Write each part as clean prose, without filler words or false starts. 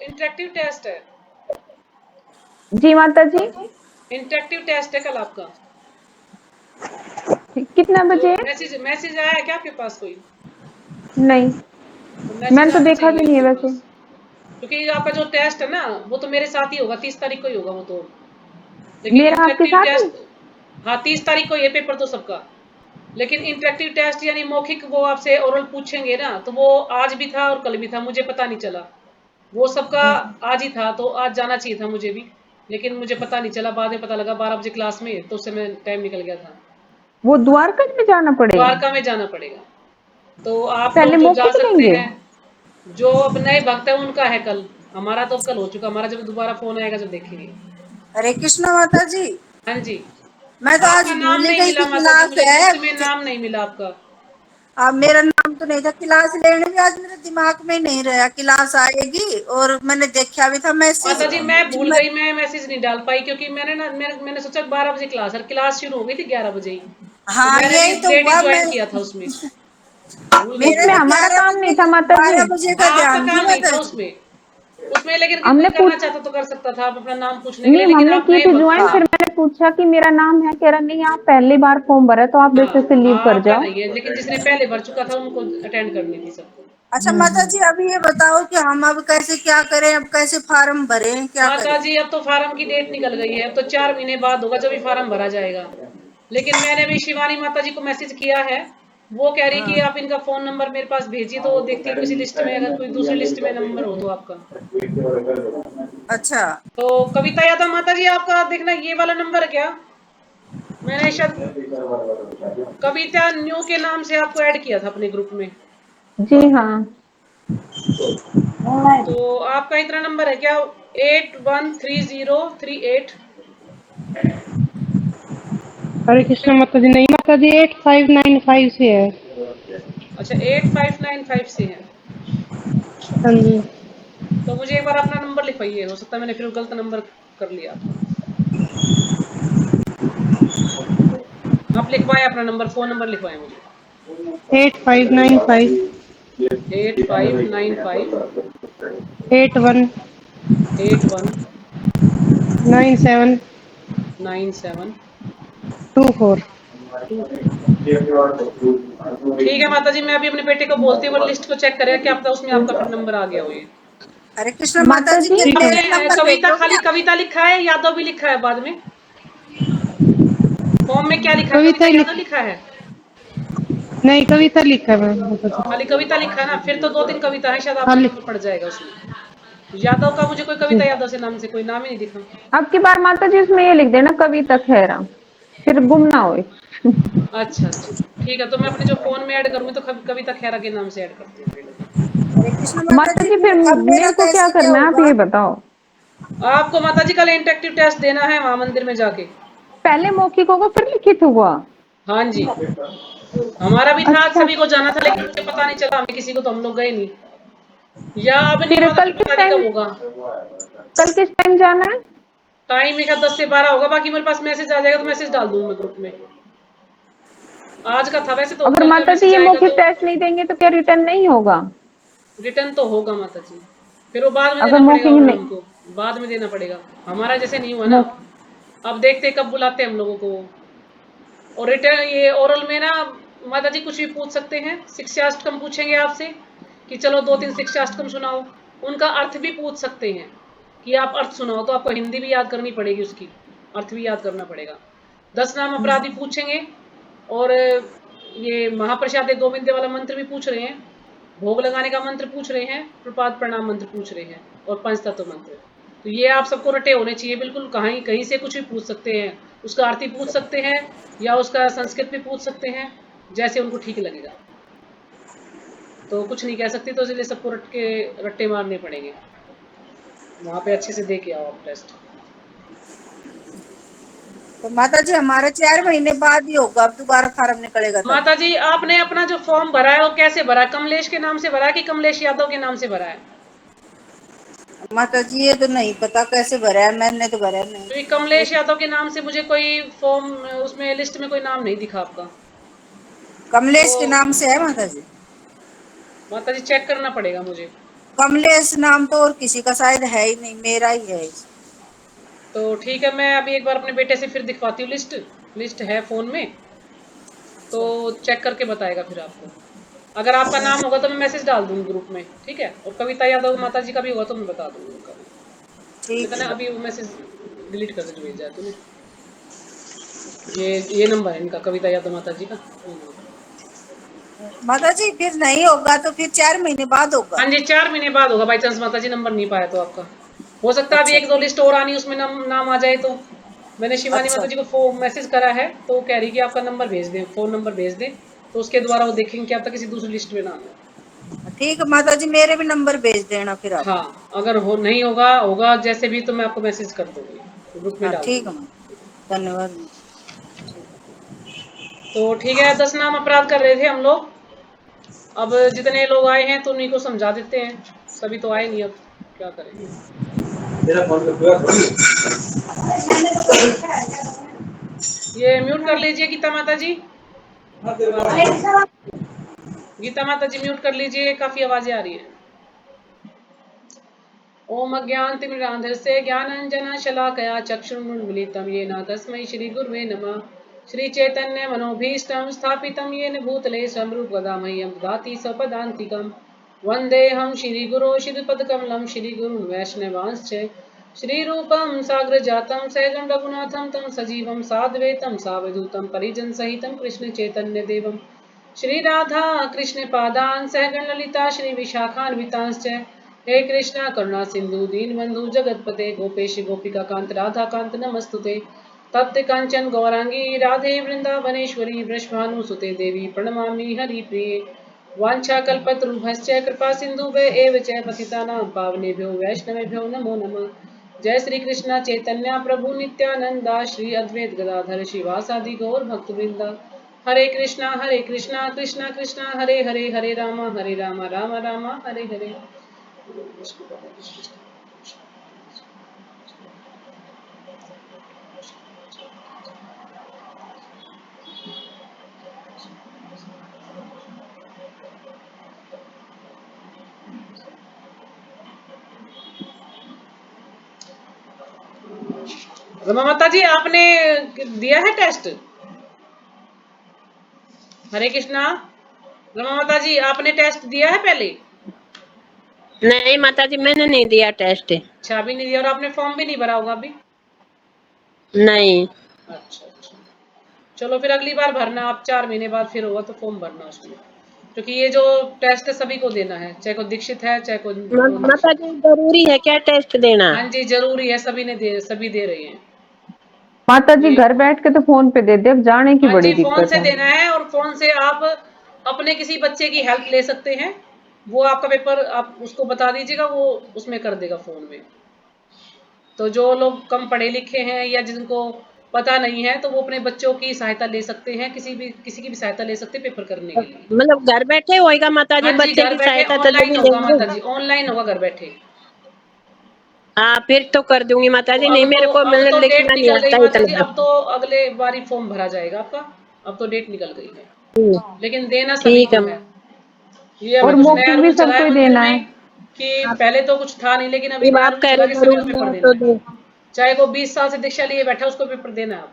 Interactive test है। जी माता जी। Interactive test है कल आपका। कितना तो बजे? मैसेज मैसेज आया है क्या आपके पास कोई? नहीं, तो मैसेज मैंने तो आना देखा भी चाहिए नहीं है आपके वैसे। पास, क्योंकि आपका जो टेस्ट है ना वो तो मेरे साथ ही होगा, 30 तारीख को ही होगा वो तो। लेकिन मेरा आपके इंटरेक्टिव साथ ही? टेस्ट, हाँ 30 तारीख को ये पेपर तो सबका। लेकिन इंटरेक्टिव टेस्ट यानी मौखिक वो आपसे ओरल पूछेंगे ना, तो वो आज भी था और कल भी था, मुझे पता नहीं चला। वो सबका आज ही था, तो आज जाना चाहिए था मुझे भी, लेकिन मुझे पता नहीं चला। बाद में पता लगा 12 बजे क्लास में, तो उससे मैं टाइम निकल गया था। वो द्वारका में जाना पड़ेगा? द्वारका में जाना पड़ेगा। तो आप पहले लोग जो जा मौखिक सकते लेंगे? हैं, जो अब नए भक्त है उनका है कल। हमारा तो कल हो चुका, हमारा जब दोबारा फोन आएगा जब देखेंगे। हरे कृष्णा माता जी। हाँ जी। मैं तो आज आपका नाम भूल ही नहीं गई मिला थी माता जी, क्लास मुझे है। लिस्ट में नाम नहीं मिला आपका। अब मेरा नाम तो नहीं था क्लास लेने में, आज मेरे दिमाग में नहीं रहा क्लास आएगी, और मैंने देखा भी था मैसेज। माता जी मैं भूल गई, मैं मैसेज नहीं डाल पाई, क्योंकि मैंने ना मैंने सोचा 12 बजे क्लास, और क्लास शुरू हो गई थी 11 बजे ही। तो हाँ मैंने भी यही तो लेट ही हुआ। मैं ज्वाइन किया था उसमें, भूल गई मेरे मैं। उसमें तो हमारा ग्यारह काम नहीं बजे था माता जी। 12 बजे का हाँ आपका ध्यान था काम नहीं माता था जी। उसमें। उसमें लेकिन कोई हमने करना पूछ चाहता तो कर सकता था, आप अपना नाम पूछने के लिए, नहीं, लेकिन हमने आप की नए थी भक्त है ज्वाइन, ना। फिर मैंने पूछा कि मेरा नाम है, कह रहा नहीं आप पहली बार फॉर्म भरा तो आप हाँ वैसे से लीव कर आपका जाओ। नहीं है, लेकिन जिसने पहले भर चुका था उनको अटेंड करनी थी सबको। अच्छा माता जी, अभी ये बताओ कि हम अब कैसे क्या करें, अब कैसे फार्म भरें, क्या माता करें? जी अब तो फार्म की डेट निकल गई है, अब तो 4 महीने बाद होगा जब भी फार्म भरा जाएगा। लेकिन मैंने भी शिवानी माता जी को मैसेज किया है, वो कह रही कि हाँ। आप इनका फोन नंबर मेरे पास भेजिए, तो वो देखती हूँ किसी लिस्ट में, अगर कोई दूसरी लिस्ट में नंबर हो तो आपका। अच्छा। तो कविता यादव माता जी आपका देखना ये वाला नंबर है क्या? मैंने शायद कविता न्यू के नाम से आपको ऐड किया था अपने ग्रुप में। जी हाँ। तो आपका इतना नंबर है क्या? 813038। हरे कृष्णा माता जी। नहीं माता जी, 8595 से है। अच्छा 8595 से है। अच्छा, हाँ जी। तो मुझे एक बार अपना नंबर लिखवाइए, हो सकता है मैंने फिर गलत नंबर कर लिया आपका। आप लिखवाएं अपना नंबर, फोन नंबर लिखवाएं मुझे। 8595 8595 81 81 97 97 24। 24। ठीक है माता जी, मैं अभी अपने बेटे को बोलती हूँ वो लिस्ट को चेक करेगा, क्या पता उसमें आपका फिर नंबर आ गया हो ये। हरे कृष्ण माता माता जी, जी ये ठीक है। मेरा आपने नंबर कविता, भेजोगे खाली आप? कविता लिखा है, यादव भी लिखा है बाद में? फॉर्म में क्या लिखा है, कविता कविता ही यादव लिख लिखा है? नहीं, कविता लिखा है माता जी। खाली कविता लिखा है ना, फिर तो 2-3 कविता है, शायद आपका खाली। नंबर पड़ जाएगा उसमें। यादव का मुझे कोई कविता यादव से नाम से कोई नाम ही नहीं दिखा। अब की बार माता जी उसमें ये लिख देना कविता खैरा, फिर गुम ना होए। अच्छा अच्छा ठीक है, तो मैं अपने जो फोन में ऐड करूंगी तो कविता खैरा के नाम से ऐड करती हूँ फिर। हरे कृष्ण माता माता जी, जी फिर फिर अब मेरा मेरे को क्या कैसे क्या करना है आप होगा? ये बताओ। आपको माता जी कल इंटरेक्टिव टेस्ट देना है वहां मंदिर में जाके। पहले मौखिक होगा फिर लिखित हुआ? हाँ जी, हमारा भी था, आज अच्छा, सभी को जाना था, लेकिन मुझे पता नहीं चला, हमें किसी को तो हम लोग गए नहीं। या अब नहीं फिर माता कल जी, किस पता नहीं टाइम, कब होगा। कल किस टाइम जाना है? टाइम मेरा 10 से 12 होगा, बाकी मेरे पास मैसेज आ जाएगा तो मैसेज डाल दूंगा मैं ग्रुप में। आज का था वैसे तो, अगर कल का माता जी मैसेज ये आएगा मौखिक तो टेस्ट नहीं देंगे तो क्या रिटर्न नहीं होगा? रिटर्न तो होगा माता जी, फिर वो बाद में अगर देना पड़ेगा मौखिक ओरल नहीं, हमको। बाद में देना पड़ेगा, हमारा जैसे नहीं हुआ ना। मौखिक अब देखते कब बुलाते हैं हम लोगों को। और रिटर्न ये ओरल में ना माता जी कुछ भी पूछ सकते हैं, शिक्षाष्टकम पूछेंगे आपसे कि चलो 2-3 शिक्षाष्टकम सुनाओ। उनका अर्थ भी पूछ सकते हैं कि आप अर्थ सुनाओ, तो आपको हिंदी भी याद करनी पड़ेगी, उसकी अर्थ भी याद करना पड़ेगा। 10 नाम अपराधी पूछेंगे। और ये महाप्रसाद गोविंद वाला मंत्र भी पूछ रहे हैं, भोग लगाने का मंत्र पूछ रहे हैं, प्रपाद प्रणाम मंत्र पूछ रहे हैं, और पंचतत्व मंत्र। तो ये आप सबको रटे होने चाहिए बिल्कुल, कहीं कहीं से कुछ भी पूछ सकते हैं। उसका अर्थ ही पूछ सकते हैं, या उसका संस्कृत भी पूछ सकते हैं, जैसे उनको ठीक लगेगा। तो कुछ नहीं कह सकती, तो इसलिए सबको रट के रट्टे मारने पड़ेंगे। वहां पे अच्छे से दे के आओ आप टेस्ट। तो माता जी हमारे 4 महीने बाद ही होगा, अब दोबारा फार्म निकलेगा तब? माता जी आपने अपना जो फॉर्म भरा है वो कैसे भरा है? कमलेश के नाम से भरा है कि कमलेश यादव के नाम से भरा है? माता जी ये तो नहीं पता कैसे भरा है, मैंने तो भरा नहीं। क्योंकि कमलेश यादव के नाम से मुझे कोई फॉर्म उसमें लिस्ट में कोई नाम नहीं दिखा आपका। तो कमलेश के नाम से है माता जी। माता जी चेक करना पड़ेगा मुझे। कमलेश नाम तो और किसी का शायद है ही नहीं, मेरा ही है। तो ठीक है, मैं अभी एक बार अपने बेटे से फिर दिखवाती हूँ लिस्ट है फोन में, तो चेक करके बताएगा फिर आपको। अगर आपका नाम होगा तो मैं मैसेज डाल दूंगी ग्रुप में, ठीक है। और कविता यादव माता जी का भी होगा तो मैं बता दूंगी उनका भी। ठीक लेकिन है अभी वो मैसेज डिलीट कर दे जो भेजा है तूने। ये नंबर है इनका, कविता यादव माता जी का। माता जी, फिर नहीं होगा तो फिर 4 महीने बाद होगा। हाँ जी, 4 महीने बाद होगा, बाई चांस माता जी नंबर नहीं पाया तो आपका। हो सकता है अभी अच्छा 1-2 लिस्ट और आनी, उसमें नाम आ जाए तो। मैंने शिवानी अच्छा माता जी को मैसेज करा है, तो वो कह रही कि आपका नंबर भेज दें, फोन नंबर भेज दें, तो उसके द्वारा वो देखेंगे कि आपका किसी दूसरी लिस्ट में नाम है। ठीक है माता जी, मेरे भी नंबर भेज देना फिर आप। हाँ, अगर नहीं होगा जैसे भी, तो मैं आपको मैसेज कर दूंगी, ग्रुप में हाँ डाल ठीक है दूंगी। धन्यवाद। तो ठीक है, 10 नाम अपराध कर रहे थे हम लोग। अब जितने लोग आए हैं तो उन्हीं को समझा देते हैं, सभी तो आए नहीं, अब क्या करेंगे। ये म्यूट कर लीजिए गीता माता जी, आवाज आ रही है। गीता माता जी म्यूट कर लीजिए, काफी आवाजें आ रही है। ओम अज्ञानतिमिरान्धस्य ज्ञानाञ्जनशलाकया चक्षुरुन्मीलितं येन तस्मै श्रीगुरुवे नमः। श्रीचैतन्यमनोभीष्टं स्थापितं येन भूतले स्वयं रूपदा मह्यं ददाति स्वपदान्तिकं। वन्देऽहं श्रीगुरो श्रीपदकमलं श्रीगुरुन् वैष्णवांश्च श्रीरूपं साग्रजातं सहगं रघुनाथं तं सजीवं साद्वैतं सावधूतं परिजनसहितं कृष्णचैतन्यदेवं श्रीराधा कृष्णपादान् सहगण ललिता श्रीविशाखान्वितांश्च। हे कृष्णा करुणा सिंधु दीनबंधु जगतपते गोपेश गोपिका कांत राधा कांत नमस्तुते। तप्त कांचन गौरांगी राधे वृंदावनेश्वरी वृषभानुसुते देवी प्रणमामि हरिप्रिये। वाञ्छाकल्पतरुभ्यश्च कृपा सिन्धुभ्य एव च पतितानां पावनेभ्यो वैष्णवेभ्यो नमो नमः। जय श्री कृष्ण चैतन्य प्रभु नित्यानंदा श्री अद्वैत गदाधर शिवासादि गौर भक्तवृंदा। हरे कृष्णा कृष्णा कृष्णा हरे हरे, हरे राम राम राम हरे हरे। रमा माता जी, आपने दिया है टेस्ट? हरे कृष्णा। रमा माता जी, आपने टेस्ट दिया है पहले? नहीं माता जी, मैंने नहीं दिया टेस्ट। अच्छा, अभी नहीं दिया। और आपने फॉर्म भी नहीं भरा होगा अभी? नहीं। अच्छा अच्छा, चलो फिर अगली बार भरना आप, 4 महीने बाद फिर होगा तो फॉर्म भरना उसमें, क्योंकि ये जो टेस्ट है सभी को देना है, चाहे को दीक्षित है चाहे को नॉन माता दीक्षित जी, है। जरूरी है क्या टेस्ट देना? हाँ जी, जरूरी है, सभी दे रहे हैं माता जी ये। घर बैठ के तो फोन पे दे दे, अब जाने की हाँ बड़ी जी, फोन दिक्कत से है। देना है, और फोन से आप अपने किसी बच्चे की हेल्प ले सकते हैं। वो आपका पेपर आप उसको बता दीजिएगा, वो उसमें कर देगा फोन में। तो जो लोग कम पढ़े लिखे हैं या जिनको पता नहीं है, तो वो अपने बच्चों की सहायता ले सकते हैं, किसी की भी सहायता ले सकते हैं पेपर करने के लिए। मतलब घर बैठे होएगा माता जी, हाँ जी, बच्चे घर की बैठे सहायता तो ऑनलाइन जरूर होगा लेंगे। माता जी, ऑनलाइन होगा घर बैठे। हाँ, फिर तो कर दूंगी माता तो जी। नहीं, मेरे को अब मतलब तो डेट लिखना नहीं निकल गई आता माता जी, इतना। अब तो अगले बारी फॉर्म भरा जाएगा आपका। अब तो डेट निकल गई है, लेकिन देना सभी ठीक को है। है। ये अभी और कुछ नया मौखिक भी रूल चला सबको है ही मंदिर देना है। में, कि पहले तो कुछ था नहीं, लेकिन अभी जब नया आप रूल कह चला रहे कि हो सभी को जरूरी पेपर है देना तो है, दो। चाहे वो 20 साल से दीक्षा लिए बैठा उसको पेपर देना है। आप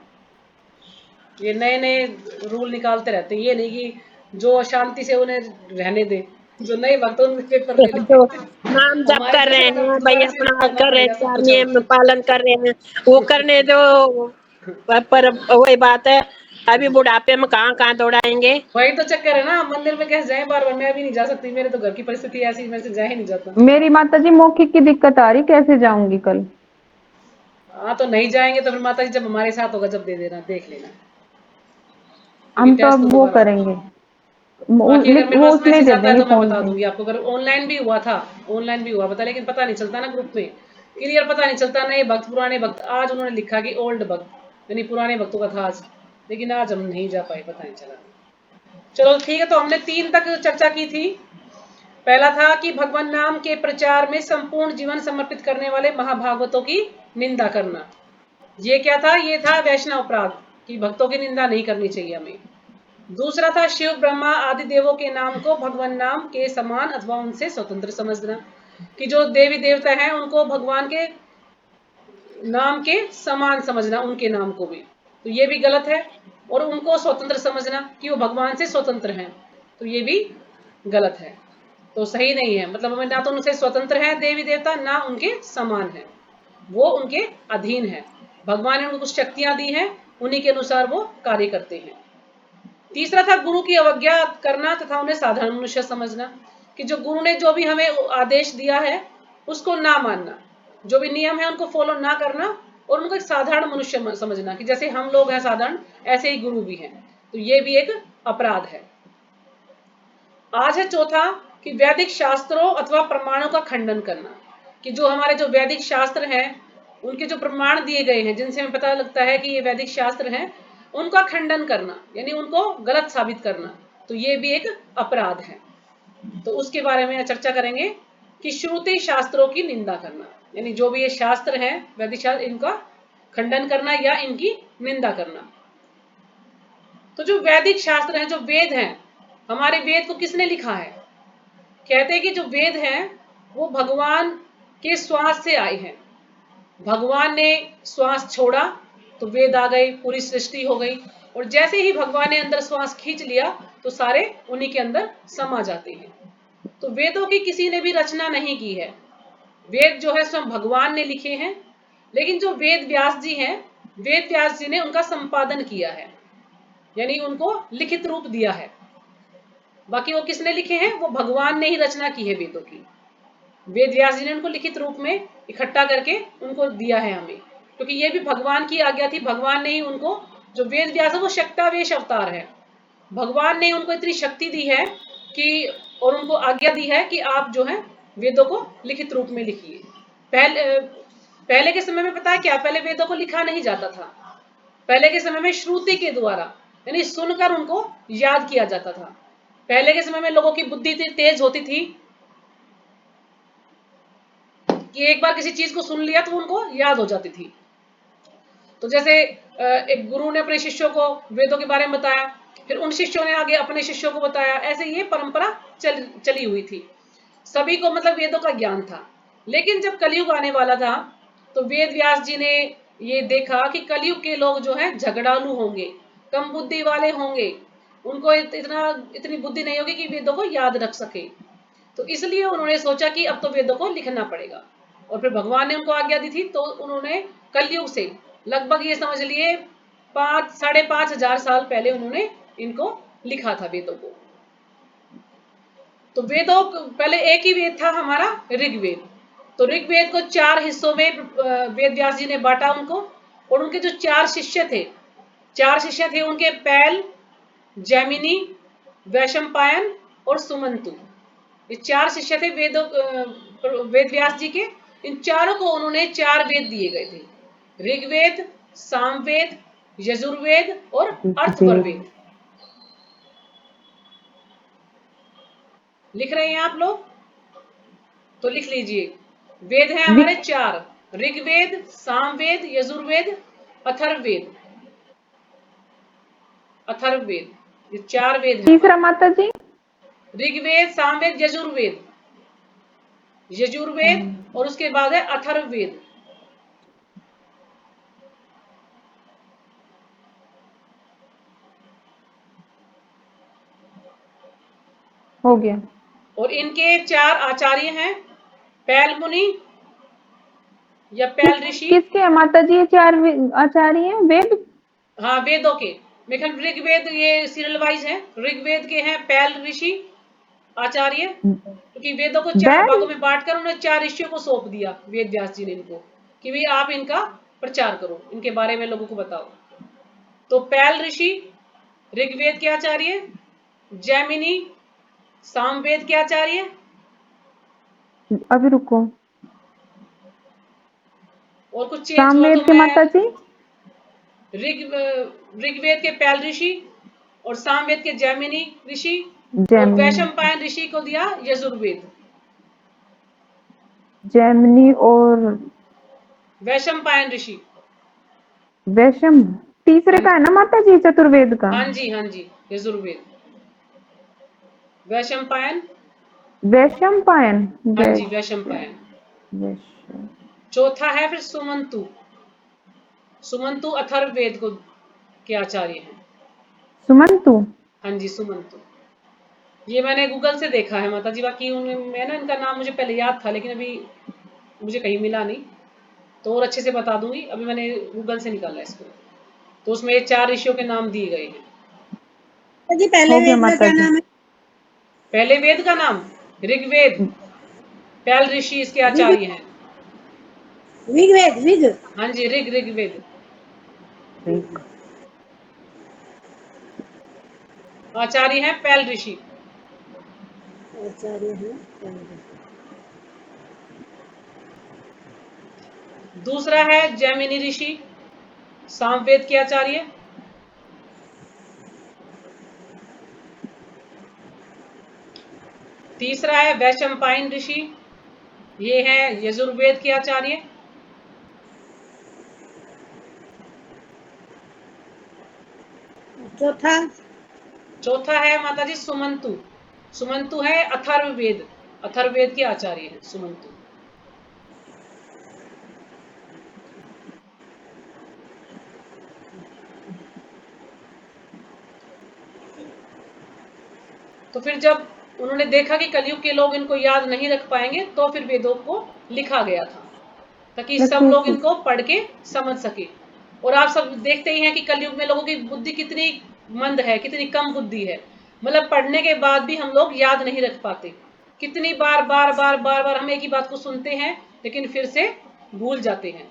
ये नए नए रूल निकालते रहते हैं, ये नहीं कि जो शांति से उन्हें रहने दे, जो नए भक्त उनके पेपर ले तो ले। नाम जप हमारी कर रहे तरह हैं सब भाई, दोबारा से अपना करना कर रहे हैं, पड़ेगा सब चार कुछ नियम अब। पालन कर रहे हैं, वो करने दो। पर वही बात है, अभी बुढ़ापे में कहाँ कहाँ दौड़ाएंगे। वही तो चक्कर है ना, मंदिर में कैसे जाए बार बार, मैं भी नहीं जा सकती, मेरे तो घर की परिस्थिति ऐसी, मैं से जा ही नहीं जाता। मेरी माता जी मौखिक की दिक्कत आ रही, कैसे जाऊंगी कल? हाँ, तो नहीं जाएंगे तो फिर माता जी जब हमारे साथ होगा जब दे देना, देख लेना, क्योंकि हम तो टेस्ट तो अब वो दोबारा होगा। करेंगे, बाकी अगर मेरे वो पास उसमें मैसेज दे आता है देंगे तो मैं फोन बता पे। दूंगी आपको। अगर ऑनलाइन भी हुआ था, ऑनलाइन भी हुआ पता, लेकिन पता नहीं चलता ना ग्रुप में क्लियर, पता नहीं चलता नए भक्त पुराने भक्त। आज उन्होंने लिखा कि ओल्ड भक्त यानी पुराने भक्तों का था आज, लेकिन आज हम नहीं जा पाए, पता नहीं चला। चलो ठीक है, तो हमने 3 तक चर्चा की थी। पहला था कि भगवान नाम के प्रचार में संपूर्ण जीवन समर्पित करने वाले महाभागवतों की निंदा करना। ये क्या था? ये था वैष्णव अपराध, कि भक्तों की निंदा नहीं करनी चाहिए हमें। दूसरा था शिव ब्रह्मा आदि देवों के नाम को भगवान नाम के समान अथवा उनसे स्वतंत्र समझना। कि जो देवी देवता हैं उनको भगवान के नाम के समान समझना, उनके नाम को भी, तो ये भी गलत है। और उनको स्वतंत्र समझना कि वो भगवान से स्वतंत्र हैं, तो ये भी गलत है। तो सही नहीं है, मतलब हमें ना तो उनसे स्वतंत्र है देवी देवता, ना उनके समान है, वो उनके अधीन है। भगवान ने उनको कुछ शक्तियां दी हैं, उन्हीं के अनुसार वो कार्य करते हैं। तीसरा था गुरु की अवज्ञा करना तथा उन्हें साधारण मनुष्य समझना, कि जो गुरु ने जो भी हमें आदेश दिया है उसको ना मानना, जो भी नियम है उनको फॉलो ना करना, और उनको एक साधारण मनुष्य समझना कि जैसे हम लोग हैं साधारण, ऐसे ही गुरु भी हैं, तो ये भी एक अपराध है। आज है चौथा कि वैदिक शास्त्रों अथवा प्रमाणों का खंडन करना, कि जो हमारे जो वैदिक शास्त्र हैं, उनके जो प्रमाण दिए गए हैं जिनसे हमें पता लगता है कि ये वैदिक शास्त्र हैं, उनका खंडन करना, यानी उनको गलत साबित करना, तो ये भी एक अपराध है। तो उसके बारे में चर्चा करेंगे कि श्रुति शास्त्रों की निंदा करना, यानी जो भी ये शास्त्र हैं वैदिक शास्त्र, इनका खंडन करना या इनकी निंदा करना। तो जो वैदिक शास्त्र हैं, जो वेद हैं, हमारे वेद को किसने लिखा है? कहते हैं कि जो वेद हैं वो भगवान के श्वास से आए हैं। भगवान ने श्वास छोड़ा तो वेद आ गए, पूरी सृष्टि हो गई, और जैसे ही भगवान ने अंदर श्वास खींच लिया तो सारे उन्हीं के अंदर समा जाते हैं। तो वेदों की किसी ने भी रचना नहीं की है, वेद जो है स्वयं भगवान ने लिखे हैं, लेकिन जो वेद व्यास जी हैं, वेद व्यास जी ने उनका संपादन किया है, यानी उनको लिखित रूप दिया है। बाकी वो किसने लिखे हैं? वो भगवान ने ही रचना की है वेदों की। वेद व्यास जी ने उनको लिखित रूप में इकट्ठा करके उनको दिया है हमें, क्योंकि ये भी भगवान की आज्ञा थी। भगवान ने ही उनको, जो वेद व्यास है वो शक्तावेश अवतार है, भगवान ने उनको इतनी शक्ति दी है कि, और उनको आज्ञा दी है कि आप जो है वेदों को लिखित रूप में लिखिए। पहले के समय में पता है क्या, पहले वेदों को लिखा नहीं जाता था। पहले के समय में श्रुति के द्वारा, यानी सुनकर उनको याद किया जाता था। पहले के समय में लोगों की बुद्धि इतनी तेज होती थी कि एक बार किसी चीज को सुन लिया तो उनको याद हो जाती थी। तो जैसे एक गुरु ने अपने शिष्यों को वेदों के बारे में बताया, फिर उन शिष्यों ने आगे अपने शिष्यों को बताया, ऐसे ये परंपरा चली हुई थी। सभी को मतलब वेदों का ज्ञान था। लेकिन जब कलयुग आने वाला था तो वेद व्यास जी ने ये देखा कि कलयुग के लोग जो हैं झगड़ालू होंगे, कम बुद्धि वाले होंगे, उनको इतनी बुद्धि नहीं होगी कि वेदों को याद रख सके। तो इसलिए उन्होंने सोचा कि अब तो वेदों को लिखना पड़ेगा, और फिर भगवान ने उनको आज्ञा दी थी, तो उन्होंने कलयुग से लगभग ये समझ लिए 5,500 साल पहले उन्होंने इनको लिखा था वेदों को। तो वेदों, पहले एक ही वेद था हमारा ऋग्वेद। तो ऋग्वेद को 4 हिस्सों में वेद व्यास जी ने बांटा उनको, और उनके जो 4 शिष्य थे उनके पैल, जैमिनी, वैशंपायन और सुमंतु, ये 4 शिष्य थे वेद व्यास जी के। इन चारों को उन्होंने 4 वेद दिए गए थे, ऋग्वेद, सामवेद, यजुर्वेद और अर्थवरवेद। लिख रहे हैं आप लोग? तो लिख लीजिए, वेद हैं हमारे 4, ऋग्वेद, सामवेद, यजुर्वेद, अथर्ववेद। ये 4 वेद हैं तीसरा हमारे। माता जी? ऋग्वेद, सामवेद, यजुर्वेद और उसके बाद है अथर्ववेद। हो गया। और इनके 4 आचार्य हैं, पैल मुनि या पैल ऋषि। किसके है माता जी ये 4 आचार्य हैं? वेद? हाँ, वेदों के। मेरे ख्याल ऋग्वेद ये सीरियल वाइज है। ऋग्वेद के हैं पैल ऋषि आचार्य, क्योंकि वेदों को 4 बैल? भागों में बांटकर उन्होंने 4 ऋषियों को सौंप दिया वेद व्यास जी ने इनको, कि भाई आप इनका प्रचार करो, इनके बारे में लोगों को बताओ। तो पैल ऋषि ऋग्वेद के आचार्य, जैमिनी सामवेद के आचार्य, अभी रुको। और कुछ चेंज हुआ तो सामवेद के माता मैं जी? ऋग्वेद के पैल ऋषि और सामवेद के जैमिनी ऋषि, और जैमिनी। वैशंपायन ऋषि को दिया यजुर्वेद। जैमिनी और वैशंपायन ऋषि। वैशम तीसरे का है ना माता जी, चतुर्वेद का? हाँ जी, यजुर्वेद। वैशंपायन वैशंपायन। हाँ जी, वैशंपायन। वैश्य- चौथा है फिर सुमंतु। सुमंतु अथर्ववेद को के आचार्य हैं। सुमंतु। हाँ जी, सुमंतु। ये मैंने गूगल से देखा है माता जी, बाकी मैं ना इनका नाम मुझे पहले याद था लेकिन अभी मुझे कहीं मिला नहीं, तो और अच्छे से बता दूंगी। अभी मैंने गूगल से निकाला इसको, तो उसमें ये 4 ऋषियों के नाम दिए गए हैं। जी पहले हो गया वेद का माता क्या जी। नाम है? पहले वेद का नाम ऋग्वेद। पैल ऋषि इसके ऋग आचार्य हैं। ऋग्वेद ऋग। हाँ जी, ऋग्वेद आचार्य हैं पैल ऋषि। आचार्य है। दूसरा है जैमिनी ऋषि, सामवेद के आचार्य। तीसरा है वैशंपायन ऋषि, ये है यजुर्वेद के आचार्य। चौथा चौथा है माताजी सुमंतु। सुमंतु है अथर्ववेद, अथर्ववेद के आचार्य हैं सुमंतु। तो फिर जब उन्होंने देखा कि कलयुग के लोग इनको याद नहीं रख पाएंगे, तो फिर वेदों को लिखा गया था ताकि सब लोग इनको पढ़ के समझ सके। और आप सब देखते ही हैं कि कलयुग में लोगों की बुद्धि कितनी मंद है, कितनी कम बुद्धि है। मतलब पढ़ने के बाद भी हम लोग याद नहीं रख पाते। कितनी बार हम एक ही बात को सुनते हैं लेकिन फिर से भूल जाते हैं।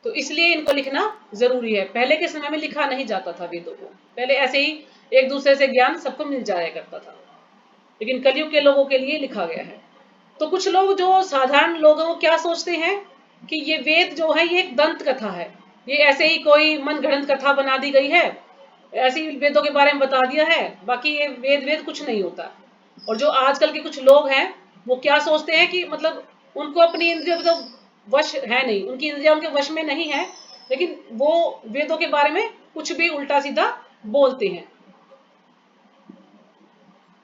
तो इसलिए इनको लिखना जरूरी है। पहले के समय में लिखा नहीं जाता था वेदों को, पहले ऐसे ही एक दूसरे से ज्ञान सबको मिल जाया करता था, लेकिन कलयुग के लोगों के लिए लिखा गया है। तो कुछ लोग जो साधारण लोग हैं वो क्या सोचते हैं कि ये वेद जो है ये एक दंत कथा है, ये ऐसे ही कोई मन गढ़ंत कथा बना दी गई है, ऐसे ही वेदों के बारे में बता दिया है, बाकी ये वेद कुछ नहीं होता। और जो आजकल के कुछ लोग हैं वो क्या सोचते हैं कि मतलब उनको अपनी इंद्रियों तो वश है नहीं, उनकी इंद्रियां उनके वश में नहीं है, लेकिन वो वेदों के बारे में कुछ भी उल्टा सीधा बोलते हैं।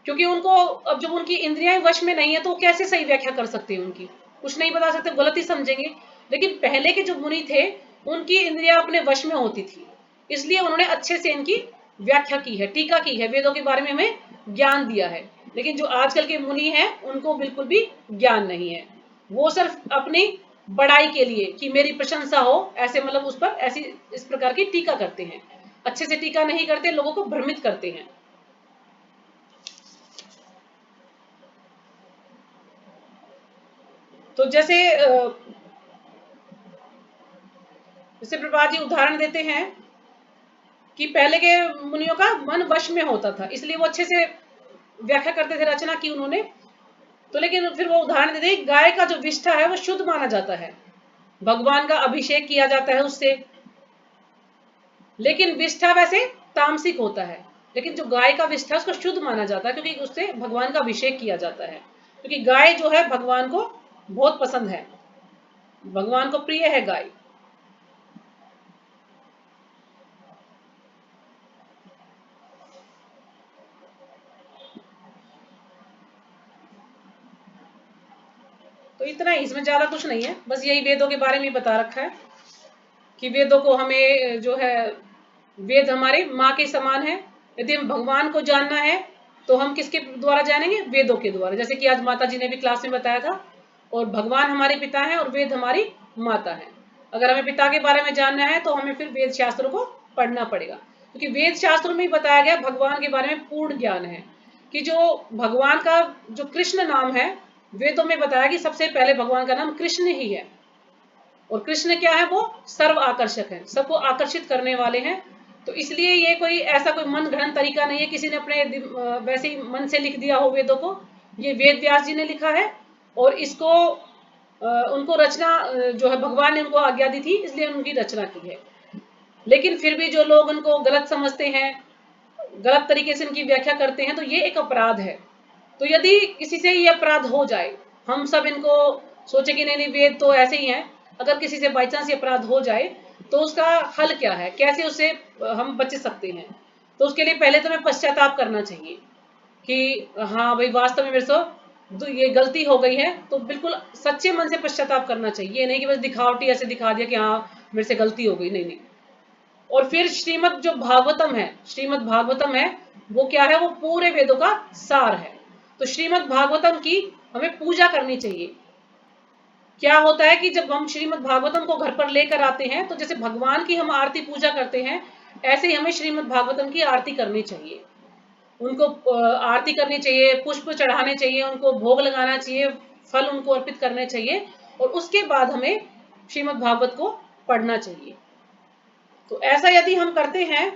क्योंकि उनको अब जब उनकी इंद्रियां वश में नहीं है तो वो कैसे सही व्याख्या कर सकते हैं, उनकी कुछ नहीं बता सकते, गलत ही समझेंगे। लेकिन पहले के जो मुनि थे उनकी इंद्रियां अपने वश में होती थी, इसलिए उन्होंने अच्छे से इनकी व्याख्या की है, टीका की है, वेदों के बारे में हमें ज्ञान दिया है। लेकिन जो आजकल के मुनि हैं उनको बिल्कुल भी ज्ञान नहीं है, वो सिर्फ अपनी बड़ाई के लिए कि मेरी प्रशंसा हो, ऐसे मतलब उस पर ऐसी इस प्रकार की टीका करते हैं। अच्छे से टीका नहीं करते, लोगों को भ्रमित करते हैं। तो जैसे प्रभुपाद जी उदाहरण देते हैं कि पहले के मुनियों का मन वश में होता था, इसलिए वो अच्छे से व्याख्या करते थे, रचना की उन्होंने। तो लेकिन फिर वो उदाहरण देते हैं, गाय का जो विष्ठा है वो शुद्ध माना जाता है, भगवान का अभिषेक किया जाता है उससे। लेकिन विष्ठा वैसे तामसिक होता है, लेकिन जो गाय का विष्ठा उसको शुद्ध माना जाता है क्योंकि उससे भगवान का अभिषेक किया जाता है। क्योंकि गाय जो है भगवान को बहुत पसंद है, भगवान को प्रिय है गाय। तो इतना ही, इसमें ज्यादा कुछ नहीं है, बस यही वेदों के बारे में बता रखा है कि वेदों को हमें जो है, वेद हमारे माँ के समान है। यदि हम भगवान को जानना है तो हम किसके द्वारा जानेंगे? वेदों के द्वारा, जैसे कि आज माता जी ने भी क्लास में बताया था। और भगवान हमारे पिता हैं और वेद हमारी माता है। अगर हमें पिता के बारे में जानना है तो हमें फिर वेद शास्त्रों को पढ़ना पड़ेगा, क्योंकि वेद शास्त्रों में ही बताया गया भगवान के बारे में पूर्ण ज्ञान है कि जो भगवान का जो कृष्ण नाम है, वेदों में बताया कि सबसे पहले भगवान का नाम कृष्ण ही है। और कृष्ण क्या है? वो सर्व आकर्षक है, सबको आकर्षित करने वाले हैं। तो इसलिए ये कोई ऐसा कोई मन गढ़ंत तरीका नहीं है, किसी ने अपने वैसे ही मन से लिख दिया हो वेदों को। ये वेद व्यास जी ने लिखा है और इसको उनको रचना जो है भगवान ने उनको आज्ञा दी थी, इसलिए उनकी रचना की है। लेकिन फिर भी जो लोग उनको गलत समझते हैं, गलत तरीके से इनकी व्याख्या करते हैं, तो ये एक अपराध है। तो यदि किसी से ये अपराध हो जाए, हम सब इनको सोचे कि नहीं नहीं वेद तो ऐसे ही हैं, अगर किसी से बाई चांस ये अपराध हो जाए तो उसका हल क्या है, कैसे उससे हम बच सकते हैं? तो उसके लिए पहले तो हमें पश्चाताप करना चाहिए कि हाँ भाई वास्तव में मेरे से ये गलती हो गई है तो बिल्कुल सच्चे मन से पश्चाताप करना चाहिए। ये नहीं कि बस दिखावटी ऐसे दिखा दिया कि हाँ मेरे से गलती हो गई, नहीं नहीं। और फिर श्रीमद् जो भागवतम है, श्रीमद् भागवतम है वो क्या है, वो पूरे वेदों का सार है। तो श्रीमद् भागवतम की हमें पूजा करनी चाहिए। क्या होता है कि जब हम श्रीमद् भागवतम को घर पर लेकर आते हैं तो जैसे भगवान की हम आरती पूजा करते हैं, ऐसे ही हमें श्रीमद् भागवतम की आरती करनी चाहिए। उनको आरती करनी चाहिए, पुष्प चढ़ाने चाहिए, उनको भोग लगाना चाहिए, फल उनको अर्पित करने चाहिए, और उसके बाद हमें श्रीमद् भागवत को पढ़ना चाहिए। तो ऐसा यदि हम करते हैं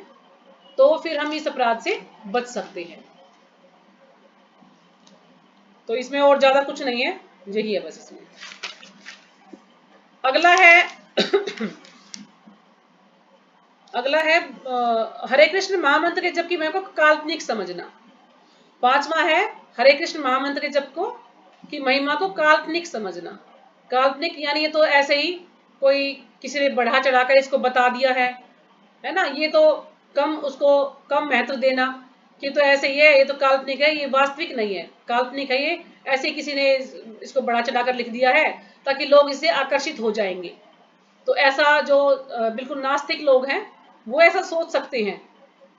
तो फिर हम इस अपराध से बच सकते हैं। तो इसमें और ज्यादा कुछ नहीं है, यही है बस इसमें। अगला है अगला है हरे कृष्ण महामंत्र के जप की महिमा को काल्पनिक समझना। 5वां है हरे कृष्ण महामंत्र के जप को की महिमा को काल्पनिक समझना। काल्पनिक यानी ये तो ऐसे ही कोई किसी ने बढ़ा चढ़ाकर इसको बता दिया है ना, ये तो उसको कम महत्व देना कि तो ऐसे ही है, ये तो काल्पनिक है, ये वास्तविक नहीं है, काल्पनिक है, ये ऐसे किसी ने इसको बढ़ा चढ़ाकर लिख दिया है ताकि लोग इससे आकर्षित हो जाएंगे। तो ऐसा जो बिल्कुल नास्तिक लोग हैं वो ऐसा सोच सकते हैं